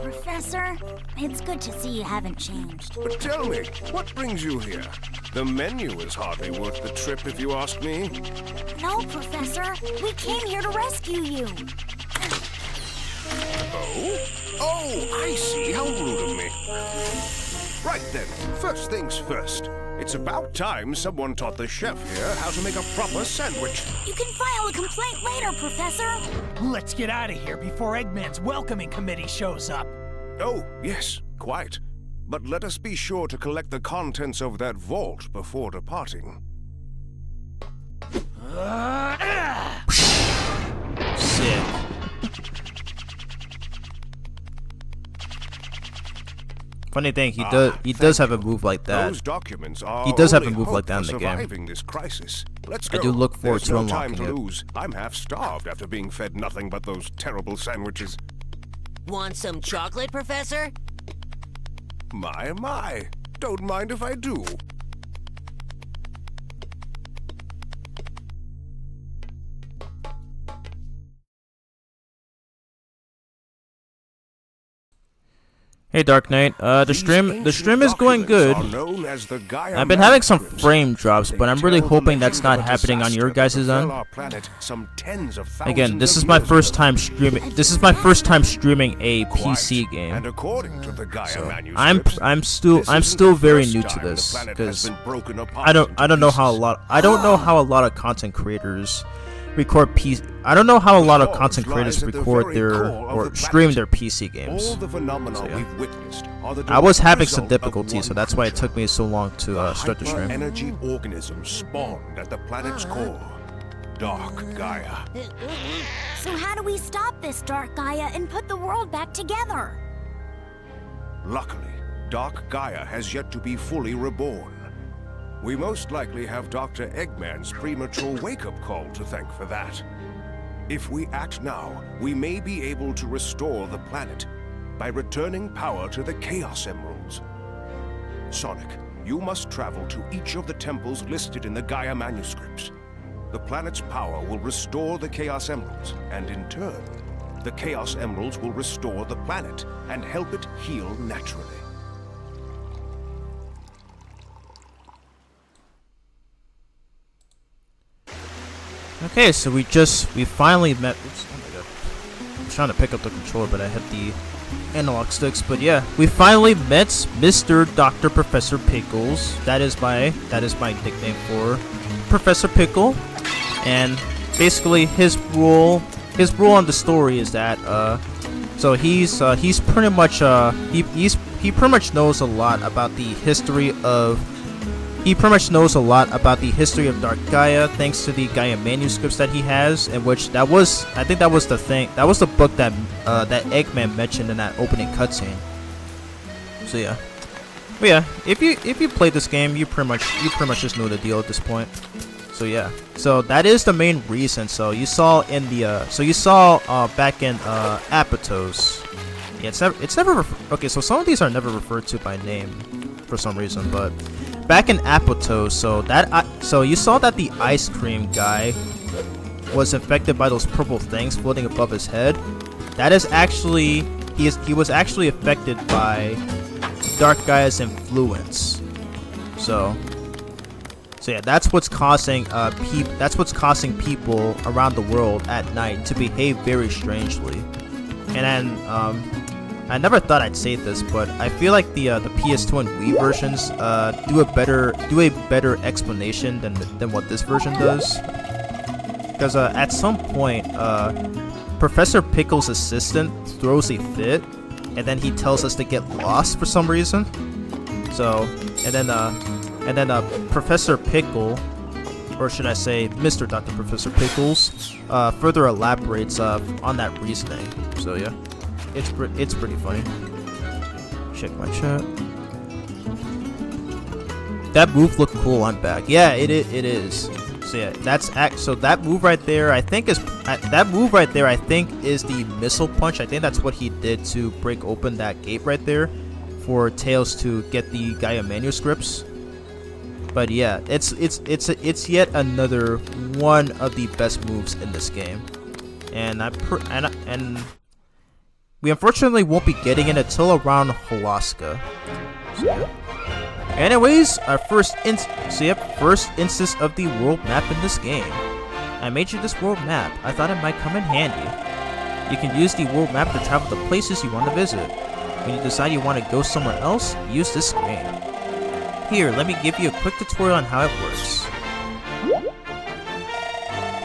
Professor, it's good to see you haven't changed. But tell me, what brings you here? The menu is hardly worth the trip, if you ask me. No, Professor. We came here to rescue you. Oh, I see. How rude of me. Right then, first things first. It's about time someone taught the chef here how to make a proper sandwich. You can file a complaint later, Professor. Let's get out of here before Eggman's welcoming committee shows up. Oh, yes, quite. But let us be sure to collect the contents of that vault before departing. Sick. Funny thing, he does have a move like that. Those documents are He does have a only move hope like that in for the game. surviving this crisis. Let's I go. do look forward There's to no unlocking time to it. lose. I'm half starved after being fed nothing but those terrible sandwiches. Want some chocolate, Professor? My. Don't mind if I do. Hey Dark Knight, the stream is going good. I've been having some frame drops, but I'm really hoping that's not happening on your guys' end. Again, this is my first time streaming. This is my first time streaming a PC game. And according to the Gaia So I'm still very new to this because I don't know how a lot of content creators record PC. I don't know how a lot of content creators record their or stream their PC games. All the phenomena So, yeah. we've witnessed are the I was direct having some result of difficulty, one so that's why it took me so long to start the stream. energy organism spawned at the planet's core, Dark Gaia. So how do we stop this Dark Gaia and put the world back together? Luckily, Dark Gaia has yet to be fully reborn. We most likely have Dr. Eggman's premature wake-up call to thank for that. If we act now, we may be able to restore the planet by returning power to the Chaos Emeralds. Sonic, you must travel to each of the temples listed in the Gaia manuscripts. The planet's power will restore the Chaos Emeralds, and in turn, the Chaos Emeralds will restore the planet and help it heal naturally. Okay, so we finally met. Oops, oh my god! I was trying to pick up the controller, but I hit the analog sticks. But yeah, we finally met Mr. Dr. Professor Pickles. That is my nickname for Professor Pickle. And basically, his rule on the story is that so he's pretty much he pretty much knows a lot about the history of. He pretty much knows a lot about the history of Dark Gaia thanks to the Gaia manuscripts that he has, in which I think that was the book that that Eggman mentioned in that opening cutscene. So yeah. But yeah, if you played this game, you pretty much just know the deal at this point. So yeah. So that is the main reason. So you saw in the back in Apatos. Yeah, it's never okay, so some of these are never referred to by name for some reason, but back in Apatos, so you saw that the ice cream guy was infected by those purple things floating above his head. That is actually he was actually affected by Dark Gaia's influence. So yeah, that's what's causing people around the world at night to behave very strangely. And then I never thought I'd say this, but I feel like the PS2 and Wii versions do a better explanation than what this version does. Because at some point, Professor Pickle's assistant throws a fit, and then he tells us to get lost for some reason. So, and then Professor Pickle, or should I say Mr. Dr. Professor Pickles, further elaborates on that reasoning. So yeah. It's pretty funny. Check my chat. That move looked cool on back. Yeah, it is. So yeah, so that move right there, I think is the missile punch. I think that's what he did to break open that gate right there for Tails to get the Gaia manuscripts. But yeah, it's yet another one of the best moves in this game, and we unfortunately won't be getting it until around Halaska. So yeah. Anyways, our first instance of the world map in this game. I made you this world map. I thought it might come in handy. You can use the world map to travel to places you want to visit. When you decide you want to go somewhere else, use this screen. Here, let me give you a quick tutorial on how it works.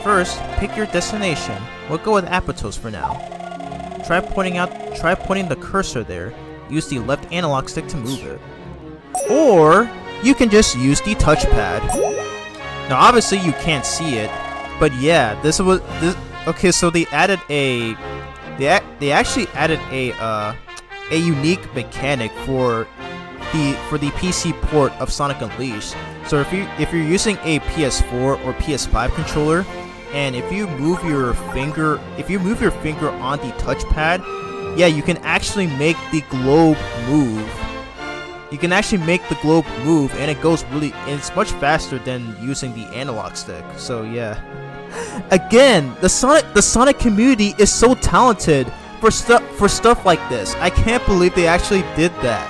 First, pick your destination. We'll go with Apatos for now. Try pointing the cursor there. Use the left analog stick to move it. Or you can just use the touchpad. Now obviously you can't see it, but yeah, okay, so they actually added a unique mechanic for the PC port of Sonic Unleashed. So if you're using a PS4 or PS5 controller, and if you move your finger on the touchpad, yeah, you can actually make the globe move. And it's much faster than using the analog stick. So yeah. Again, the Sonic community is so talented for stuff like this. I can't believe they actually did that.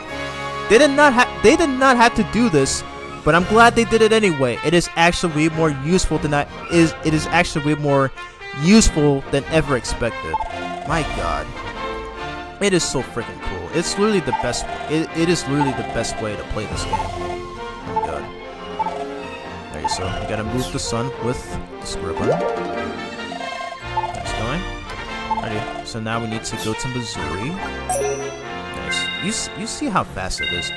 They did not have to do this, but I'm glad they did it anyway. It is actually way more useful than ever expected. My God. It is so freaking cool. It's literally the best. It is literally the best way to play this game. Oh my God. Alright, so you gotta move the sun with the square button. That's going. Alrighty. So now we need to go to Missouri. Nice. You see how fast it is.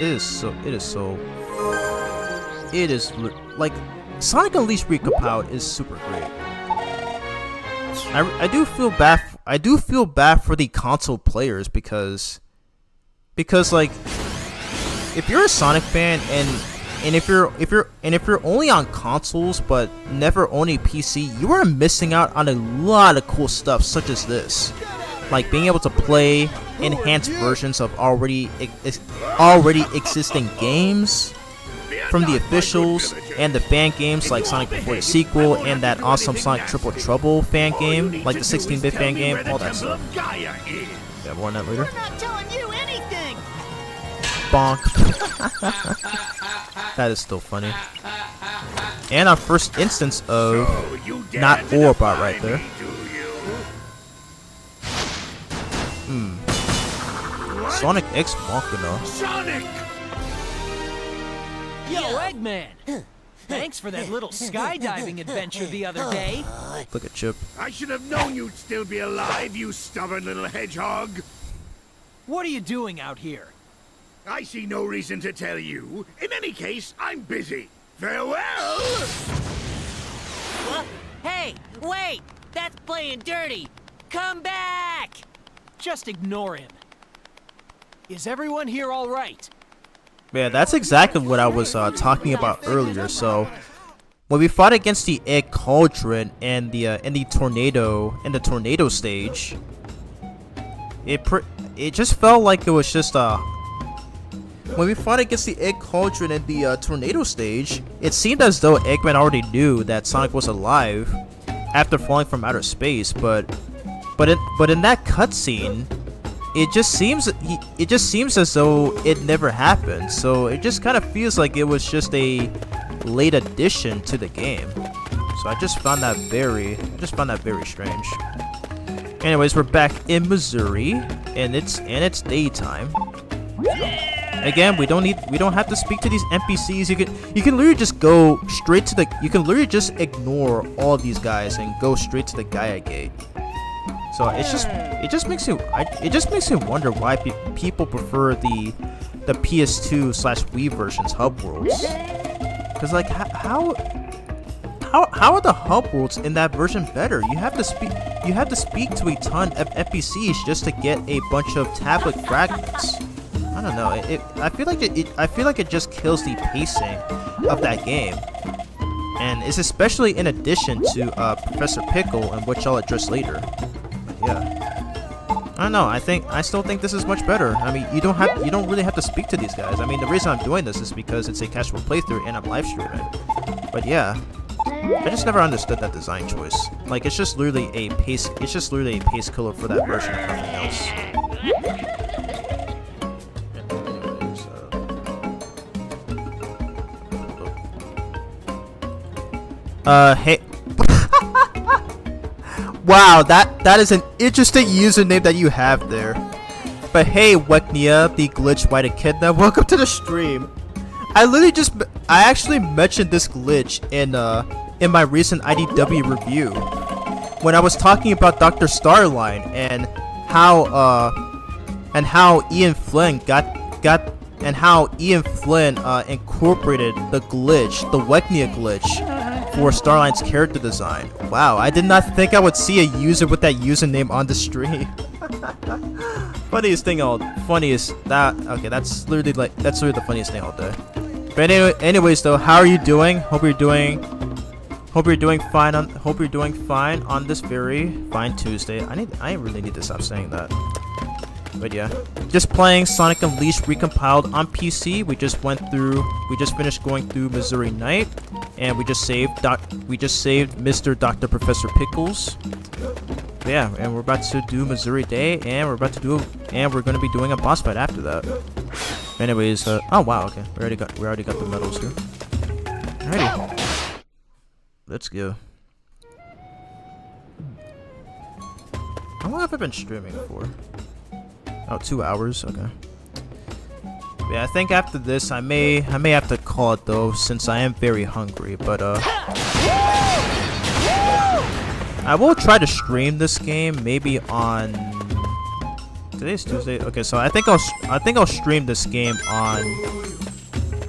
It is like Sonic Unleashed Recompiled is super great. I do feel bad for the console players because like if you're a Sonic fan and if you're only on consoles but never own a PC, you are missing out on a lot of cool stuff such as this, like being able to play enhanced versions of already existing games from the officials and the fan games like Sonic Before the Sequel and that awesome Sonic Triple Trouble fan game, like the 16-bit fan game, all that stuff. Yeah, more on that later. We're not telling you anything. Bonk. That is still funny. And our first instance of not Orbot right there. Sonic X Machina. Sonic! Yo, Eggman! Thanks for that little skydiving adventure the other day. Look at Chip. I should have known you'd still be alive, you stubborn little hedgehog. What are you doing out here? I see no reason to tell you. In any case, I'm busy. Farewell! What? Hey, wait! That's playing dirty! Come back! Just ignore him. Is everyone here all right? Yeah, that's exactly what I was talking about earlier. So when we fought against the Egg Cauldron and the tornado stage, it just felt like it was just when we fought against the Egg Cauldron and the tornado stage, it seemed as though Eggman already knew that Sonic was alive after falling from outer space, but in that cutscene, it just seems as though it never happened. So it just kind of feels like it was just a late addition to the game. So I just found that very strange. Anyways, we're back in Missouri, and it's daytime. Again, we don't have to speak to these NPCs. You can literally just go straight to you can literally just ignore all of these guys and go straight to the Gaia Gate. So it just makes me wonder why people prefer the PS2/Wii version's hub worlds. Cause like how are the hub worlds in that version better? You have to speak to a ton of NPCs just to get a bunch of tablet fragments. I don't know. I feel like it just kills the pacing of that game, and it's especially in addition to Professor Pickle, and which I'll address later. But yeah, I don't know. I still think this is much better. I mean, you don't really have to speak to these guys. I mean, the reason I'm doing this is because it's a casual playthrough and I'm live streaming. But yeah, I just never understood that design choice. Like, it's just literally a pace killer for that version of nothing else. Hey. Wow, that is an interesting username that you have there. But hey, Weknia, the glitch white echidna, welcome to the stream. I actually mentioned this glitch in my recent IDW review when I was talking about Dr. Starline and how Ian Flynn incorporated the glitch, the Weknia glitch, for Starline's character design. Wow, I did not think I would see a user with that username on the stream. That's literally the funniest thing all day. But anyways though, how are you doing? Hope you're doing fine on this very fine Tuesday. I really need to stop saying that. But yeah, just playing Sonic Unleashed Recompiled on PC. We just finished going through Missouri Night, and we just saved Mr. Dr. Professor Pickles. But yeah, and we're about to do Missouri Day, and we're gonna be doing a boss fight after that. Anyways, oh wow, okay, we already got the medals here. Alrighty, let's go. How long have I been streaming for? Oh, 2 hours. Okay. Yeah, I think after this, I may have to call it though, since I am very hungry. But I will try to stream this game maybe on. Today's Tuesday. Okay, so I think I'll stream this game on.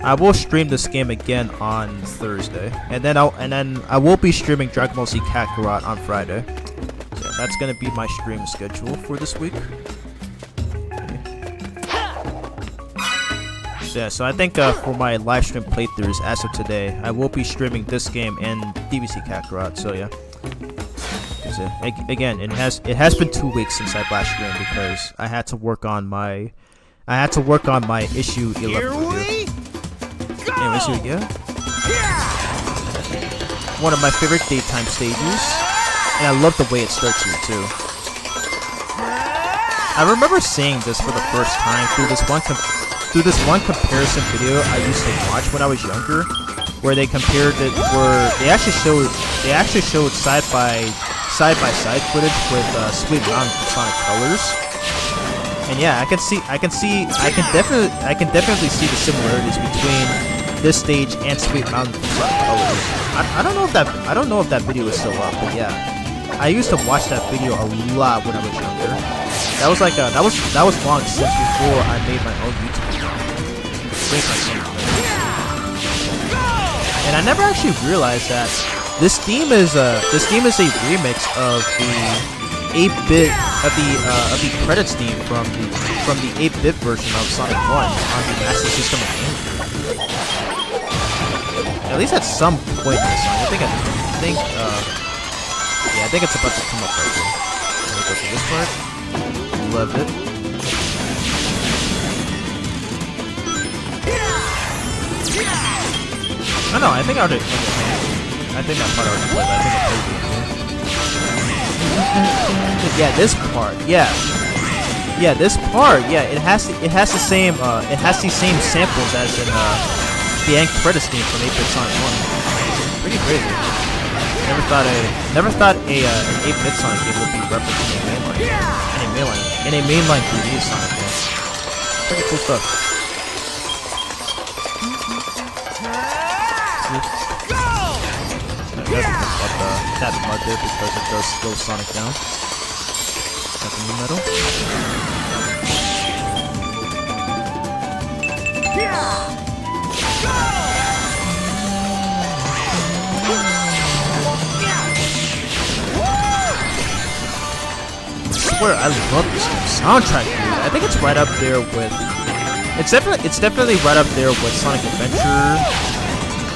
I will stream this game again on Thursday, and then I will be streaming Dragon Ball Z Kakarot on Friday. So yeah, that's gonna be my stream schedule for this week. Yeah, so I think for my live stream playthroughs as of today, I will be streaming this game and DBC Kakarot. So yeah, again, it has been 2 weeks since I last streamed because I had to work on my issue 11 review. Anyways, here we go. One of my favorite daytime stages, and I love the way it starts here too. I remember seeing this for the first time through this one comparison video I used to watch when I was younger, where they compared it, where they actually showed side by side footage with Sweet Mountain from Sonic Colors, and yeah, I can definitely see the similarities between this stage and Sweet Mountain from Sonic Colors. I don't know if that video is still up, but yeah, I used to watch that video a lot when I was younger. That was long since before I made my own YouTube channel. And I never actually realized that this theme is a remix of the 8-bit of the credits theme from the 8-bit version of Sonic 1 on the Master System of GameCube. At least at some point in the song. I think it's about to come up right here. Let me go to this part. Love it. I know, I think that part already played, but I think I played it. Yeah, this part, yeah. Yeah, this part, yeah, it has the same samples as in the end credits theme from 8-bit Sonic 1. Pretty crazy. Never thought an 8-bit Sonic game would be represented in a mainline 3D Sonic game. Pretty cool stuff. I gotta pick up that mud there because it does slow Sonic down. Got the new metal. I swear, I love this soundtrack, dude. I think it's right up there with It's definitely right up there with Sonic Adventure.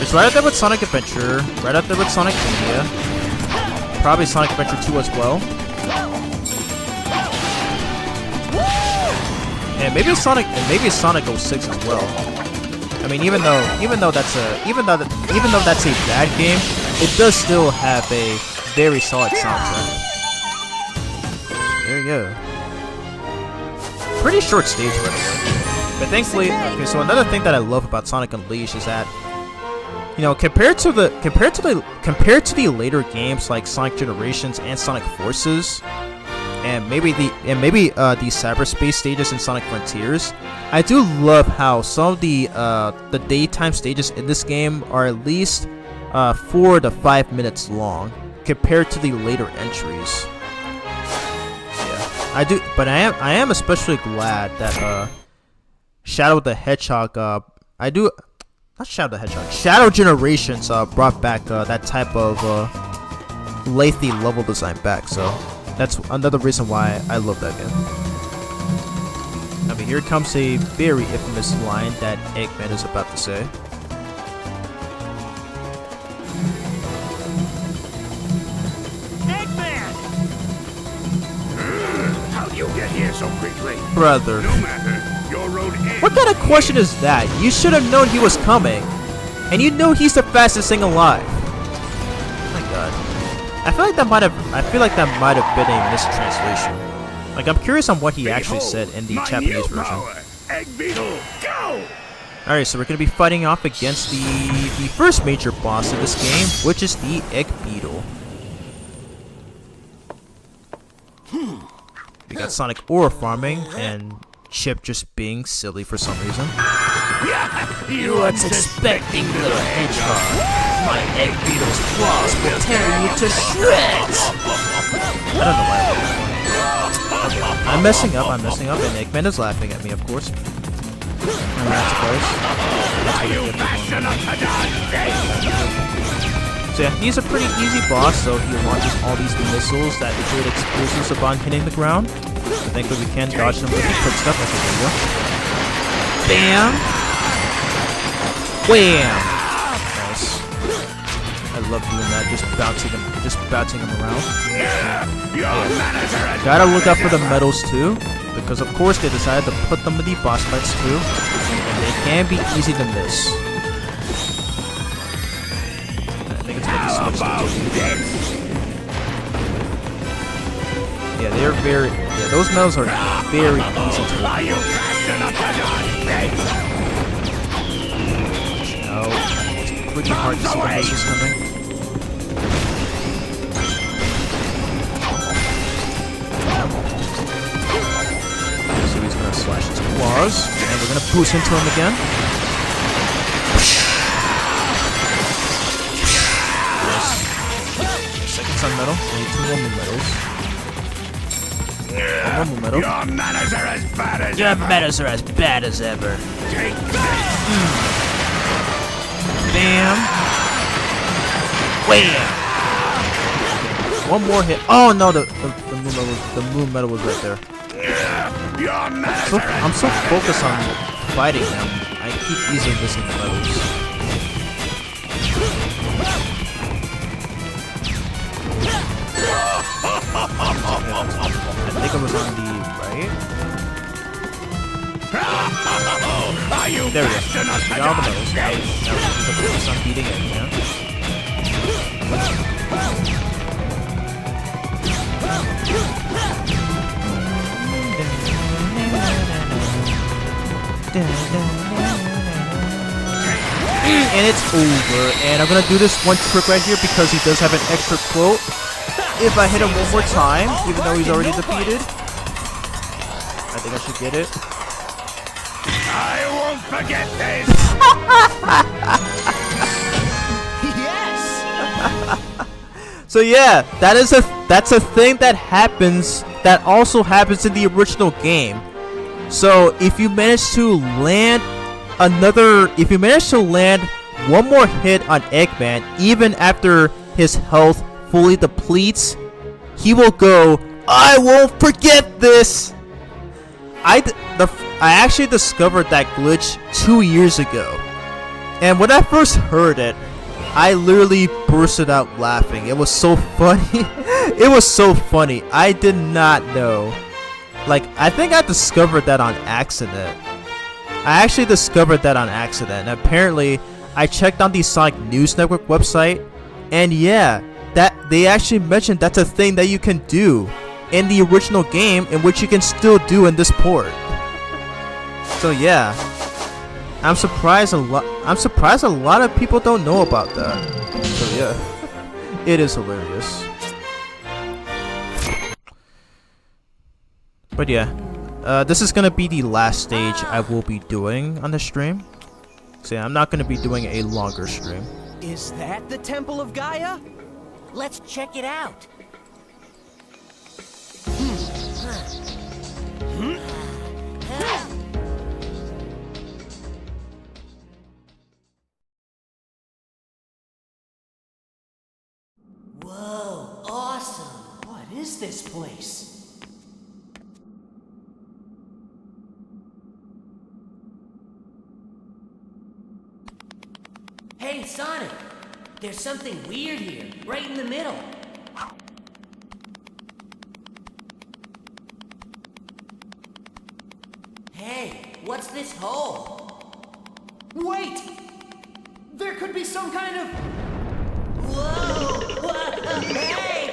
It's right up there with Sonic Adventure. Right up there with Sonic Mania. Probably Sonic Adventure 2 as well. And maybe Sonic 06 as well. I mean, even though that's a bad game, it does still have a very solid soundtrack. There you go. Pretty short stage, by the way. But thankfully, okay. So another thing that I love about Sonic Unleashed is that, you know, compared to the later games like Sonic Generations and Sonic Forces, and maybe the cyberspace stages in Sonic Frontiers, I do love how some of the daytime stages in this game are at least 4 to 5 minutes long compared to the later entries. Yeah, I do, but I am especially glad that Shadow the Hedgehog Shadow Generations brought back that type of lengthy level design back. So that's another reason why I love that game. I mean, here comes a very infamous line that Eggman is about to say. Eggman! How'd you get here so quickly? Brother. No matter. Your road ends. What kind of question is that? You should have known he was coming. And you know he's the fastest thing alive. Oh my god. I feel like that might have been a mistranslation. Like, I'm curious on what he actually said in the Japanese version. Egg Beetle, go! Alright, so we're gonna be fighting off against the first major boss of this game, which is the Egg Beetle. We got Sonic ore farming and Chip just being silly for some reason. You weren't expecting, little hedgehog. My Egg Beetle's claws will tear you to shreds! I don't know why I love that. I'm messing up, and Eggman is laughing at me, of course. And that's So yeah, he's a pretty easy boss, so he launches all these missiles that create explosives upon hitting the ground. So thankfully we can dodge them with the quick stuff as a video. Bam! Wham! Nice. I love doing that, just bouncing them around. Gotta look out for the medals too, because of course they decided to put them in the boss fights too, and they can be easy to miss. I think it's gonna be switched. Yeah, those medals are very easy to look. Oh, it's pretty hard to see the missiles coming. So he's gonna slash his claws, and we're gonna boost into him again. Second sun medal, we need 2 more medals. One more medal. Your manners are as bad as ever. Take this. Bam. Wham. One more hit. Oh no, the moon medal was right there. Your manners I'm so focused on fighting him, I keep easily missing the medals. I think it was on the right. There we go. Got all the medals. Now we can focus on beating it, yeah? And it's over. And I'm gonna do this one trick right here because he does have an extra quote. If I hit him one more time, even though he's already defeated, I think I should get it. I won't forget this. Yes! So yeah, that's a thing that happens, that also happens in the original game. So if you manage to land one more hit on Eggman, even after his health fully depletes, he will go, I won't forget this. I actually discovered that glitch 2 years ago. And when I first heard it, I literally bursted out laughing. It was so funny. It was so funny. I did not know. Like, I think I discovered that on accident. I actually discovered that on accident. And apparently, I checked on the Sonic News Network website, and yeah, that they actually mentioned that's a thing that you can do in the original game, in which you can still do in this port. So yeah, I'm surprised a lot of people don't know about that. So yeah, it is hilarious. But yeah, this is gonna be the last stage I will be doing on the stream. So yeah, I'm not gonna be doing a longer stream. Is that the Temple of Gaia? Let's check it out. Whoa, awesome. What is this place? Hey, Sonic! There's something weird here, right in the middle. Hey, what's this hole? Wait! There could be some kind of... Whoa! Hey!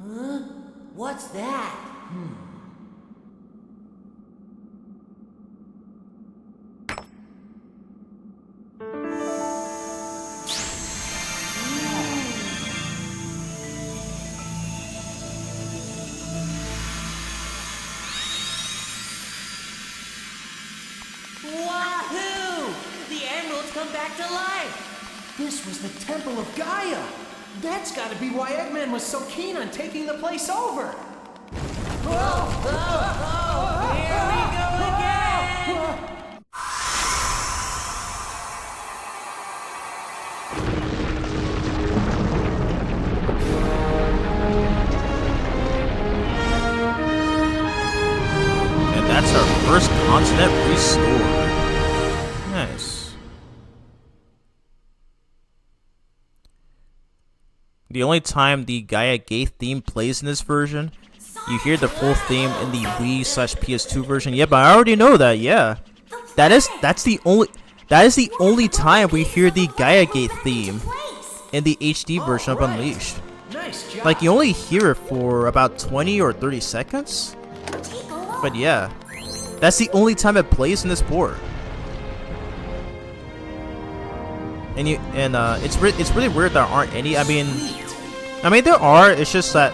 Huh? What's that? Wahoo! The emeralds come back to life! This was the Temple of Gaia! That's gotta be why Eggman was so keen on taking the place over! Here we go again! And that's our first continent restored. Nice. The only time the Gaia Gate theme plays in this version, you hear the full theme in the Wii/PS2 version. Yeah, but I already know that. Yeah, that's the only time we hear the Gaia Gate theme in the HD version of Unleashed. Nice job! Like, you only hear it for about 20 or 30 seconds. But yeah, that's the only time it plays in this port. And it's really weird there aren't any. I mean there are. It's just that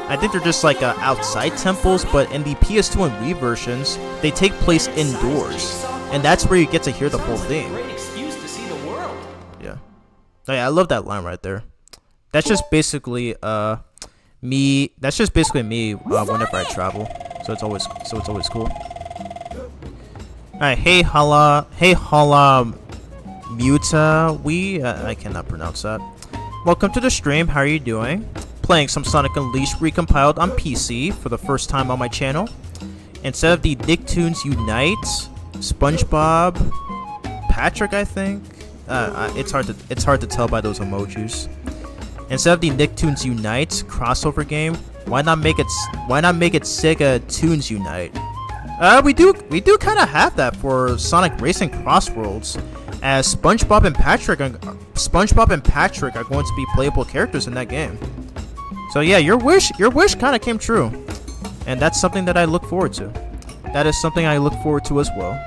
I think they're just like outside temples. But in the PS2 and Wii versions, they take place indoors, and that's where you get to hear the full theme. Great excuse to see the world. Yeah. Oh, yeah, I love that line right there. That's just basically me. That's just basically me whenever I travel. So it's always cool. All right, hey Hala Muta, I cannot pronounce that. Welcome to the stream. How are you doing? Playing some Sonic Unleashed Recompiled on PC for the first time on my channel. Instead of the Nicktoons Unite, SpongeBob, Patrick, I think. It's hard to tell by those emojis. Instead of the Nicktoons Unite crossover game, why not make it Sega Toons Unite? We do kind of have that for Sonic Racing Crossworlds, as SpongeBob and Patrick are going to be playable characters in that game. So yeah, your wish kind of came true, and that's something that I look forward to. That is something I look forward to as well.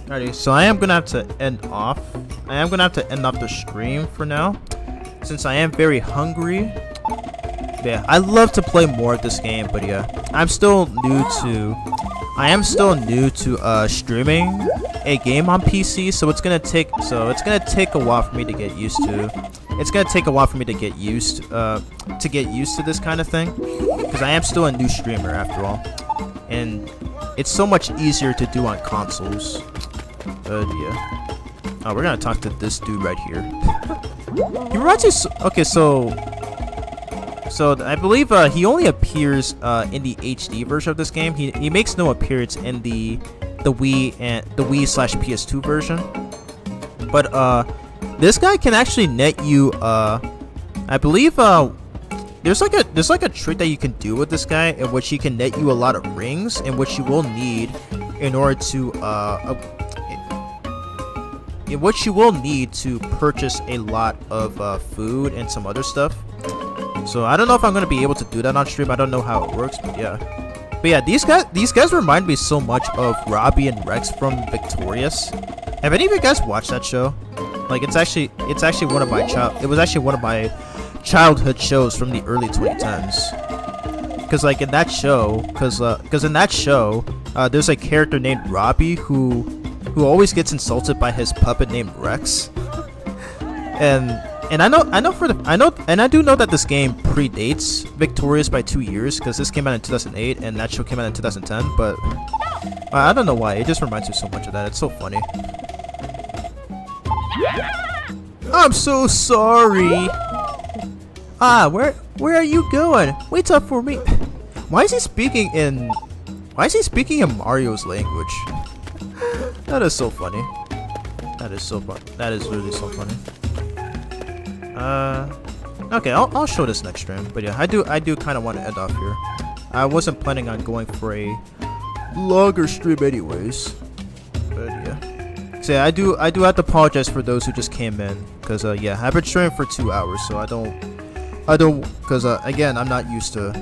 Alrighty, so I am gonna have to end off the stream for now, since I am very hungry. Yeah, I love to play more of this game, but yeah, I am still new to streaming a game on PC, so it's gonna take a while for me to get used to. It's gonna take a while for me to get used to this kind of thing, because because I am still a new streamer after all, and it's so much easier to do on consoles. But yeah. Oh, we're gonna talk to this dude right here. He reminds me. Okay, so I believe he only appears in the HD version of this game. He makes no appearance in the Wii and the Wii/PS2 version. But this guy can actually net you. I believe there's like a trick that you can do with this guy in which he can net you a lot of rings, in which you will need in order to purchase a lot of food and some other stuff. So I don't know if I'm gonna be able to do that on stream. I don't know how it works, but yeah. But yeah, these guys remind me so much of Robbie and Rex from Victorious. Have any of you guys watched that show? Like it's actually one of my childhood shows from the early 2010s. Cause like in that show, there's a character named Robbie who always gets insulted by his puppet named Rex. and I do know that this game predates Victorious by 2 years, because this came out in 2008 and that show came out in 2010. But I don't know why, it just reminds me so much of that. It's so funny. I'm so sorry. Where are you going? Wait up for me. Why is he speaking in Mario's language? That is so funny. That is so fun. That is really so funny. Okay, I'll show this next stream. But yeah, I do kind of want to end off here. I wasn't planning on going for a longer stream anyways. But yeah. So yeah, I do have to apologize for those who just came in, cause yeah, I've been streaming for 2 hours, so I don't, cause again, I'm not used to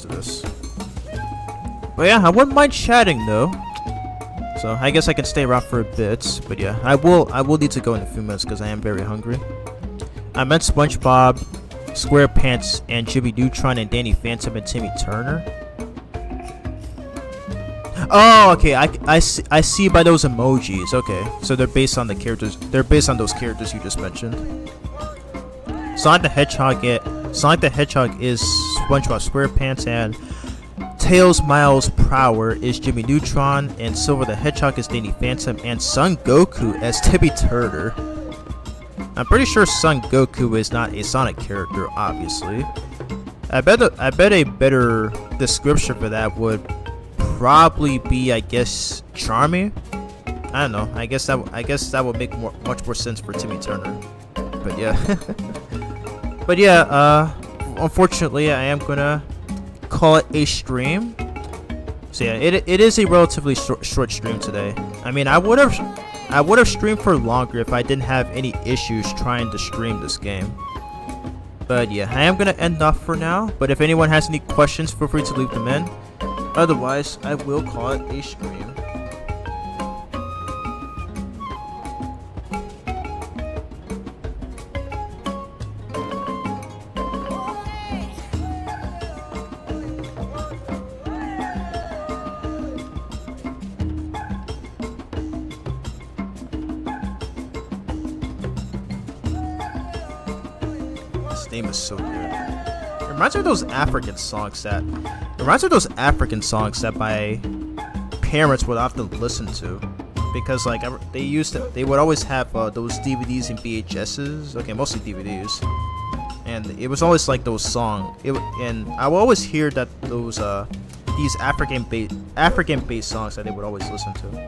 this. But yeah, I wouldn't mind chatting though. So I guess I can stay around for a bit, but yeah, I will need to go in a few minutes because I am very hungry. I met SpongeBob, SquarePants, and Jimmy Neutron, and Danny Phantom, and Timmy Turner. Oh, okay. I see by those emojis. Okay, so they're based on the characters. They're based on those characters you just mentioned. Sonic the Hedgehog is SpongeBob SquarePants, and Tails Miles Prower is Jimmy Neutron, and Silver the Hedgehog is Danny Phantom, and Son Goku as Timmy Turner. I'm pretty sure Son Goku is not a Sonic character, obviously. I bet a better description for that would probably be, I guess, Charmy. I don't know. I guess that would make much more sense for Timmy Turner. But yeah. But yeah, unfortunately, I am gonna call it a stream. So yeah, it is a relatively short stream today. I mean, I would have streamed for longer if I didn't have any issues trying to stream this game. But yeah, I am gonna end off for now. But if anyone has any questions, feel free to leave them in. Otherwise, I will call it a stream. This name is so good. It reminds me of those African songs that my parents would often listen to, because like they would always have those DVDs and VHSs. Okay, mostly DVDs, and it was always like those songs. And I would always hear that these African-based songs that they would always listen to.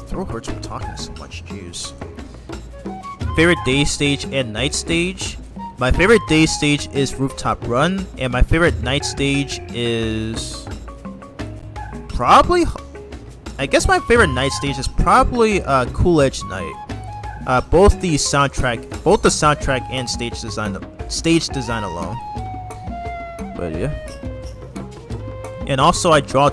Throat hurts from talking so much. Jeez. Favorite day stage and night stage. My favorite day stage is Rooftop Run, and my favorite night stage is probably. I guess my favorite night stage is probably Cool Edge Night. Both the soundtrack and stage design alone. But yeah. And also I draw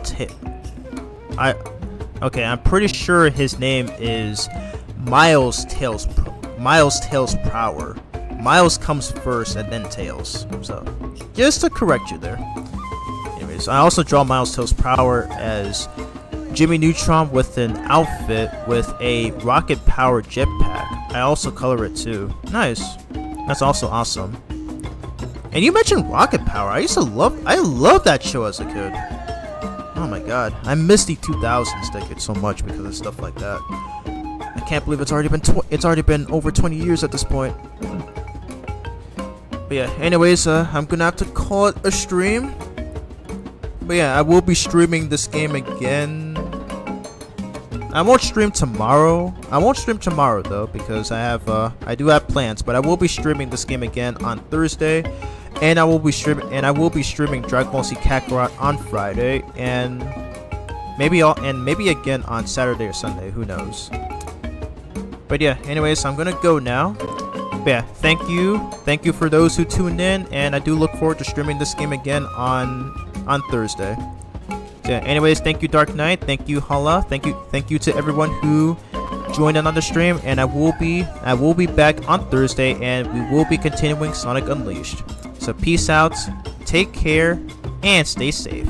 Okay, I'm pretty sure his name is Miles Tails Prower. Miles comes first and then Tails. So, just to correct you there. Anyways, Nice. I also draw Miles Tails Prower as Jimmy Neutron with an outfit with a rocket powered jetpack. I also color it too. Nice. That's also awesome. And you mentioned Rocket Power. I love that show as a kid. Oh my god. I miss the 2000s decade so much because of stuff like that. I can't believe it's already been over 20 years at this point. But yeah, anyways, I'm gonna have to call it a stream. But yeah, I will be streaming this game again. I won't stream tomorrow. I won't stream tomorrow though because I do have plans. But I will be streaming this game again on Thursday, and I will be streaming Dragon Ball Z Kakarot on Friday, and maybe again on Saturday or Sunday. Who knows? But yeah, anyways, I'm gonna go now. But yeah, thank you for those who tuned in, and I do look forward to streaming this game again on Thursday. So yeah, anyways, thank you Dark Knight, thank you Hala, thank you to everyone who joined in on the stream, and I will be back on Thursday, and we will be continuing Sonic Unleashed. So peace out, take care, and stay safe.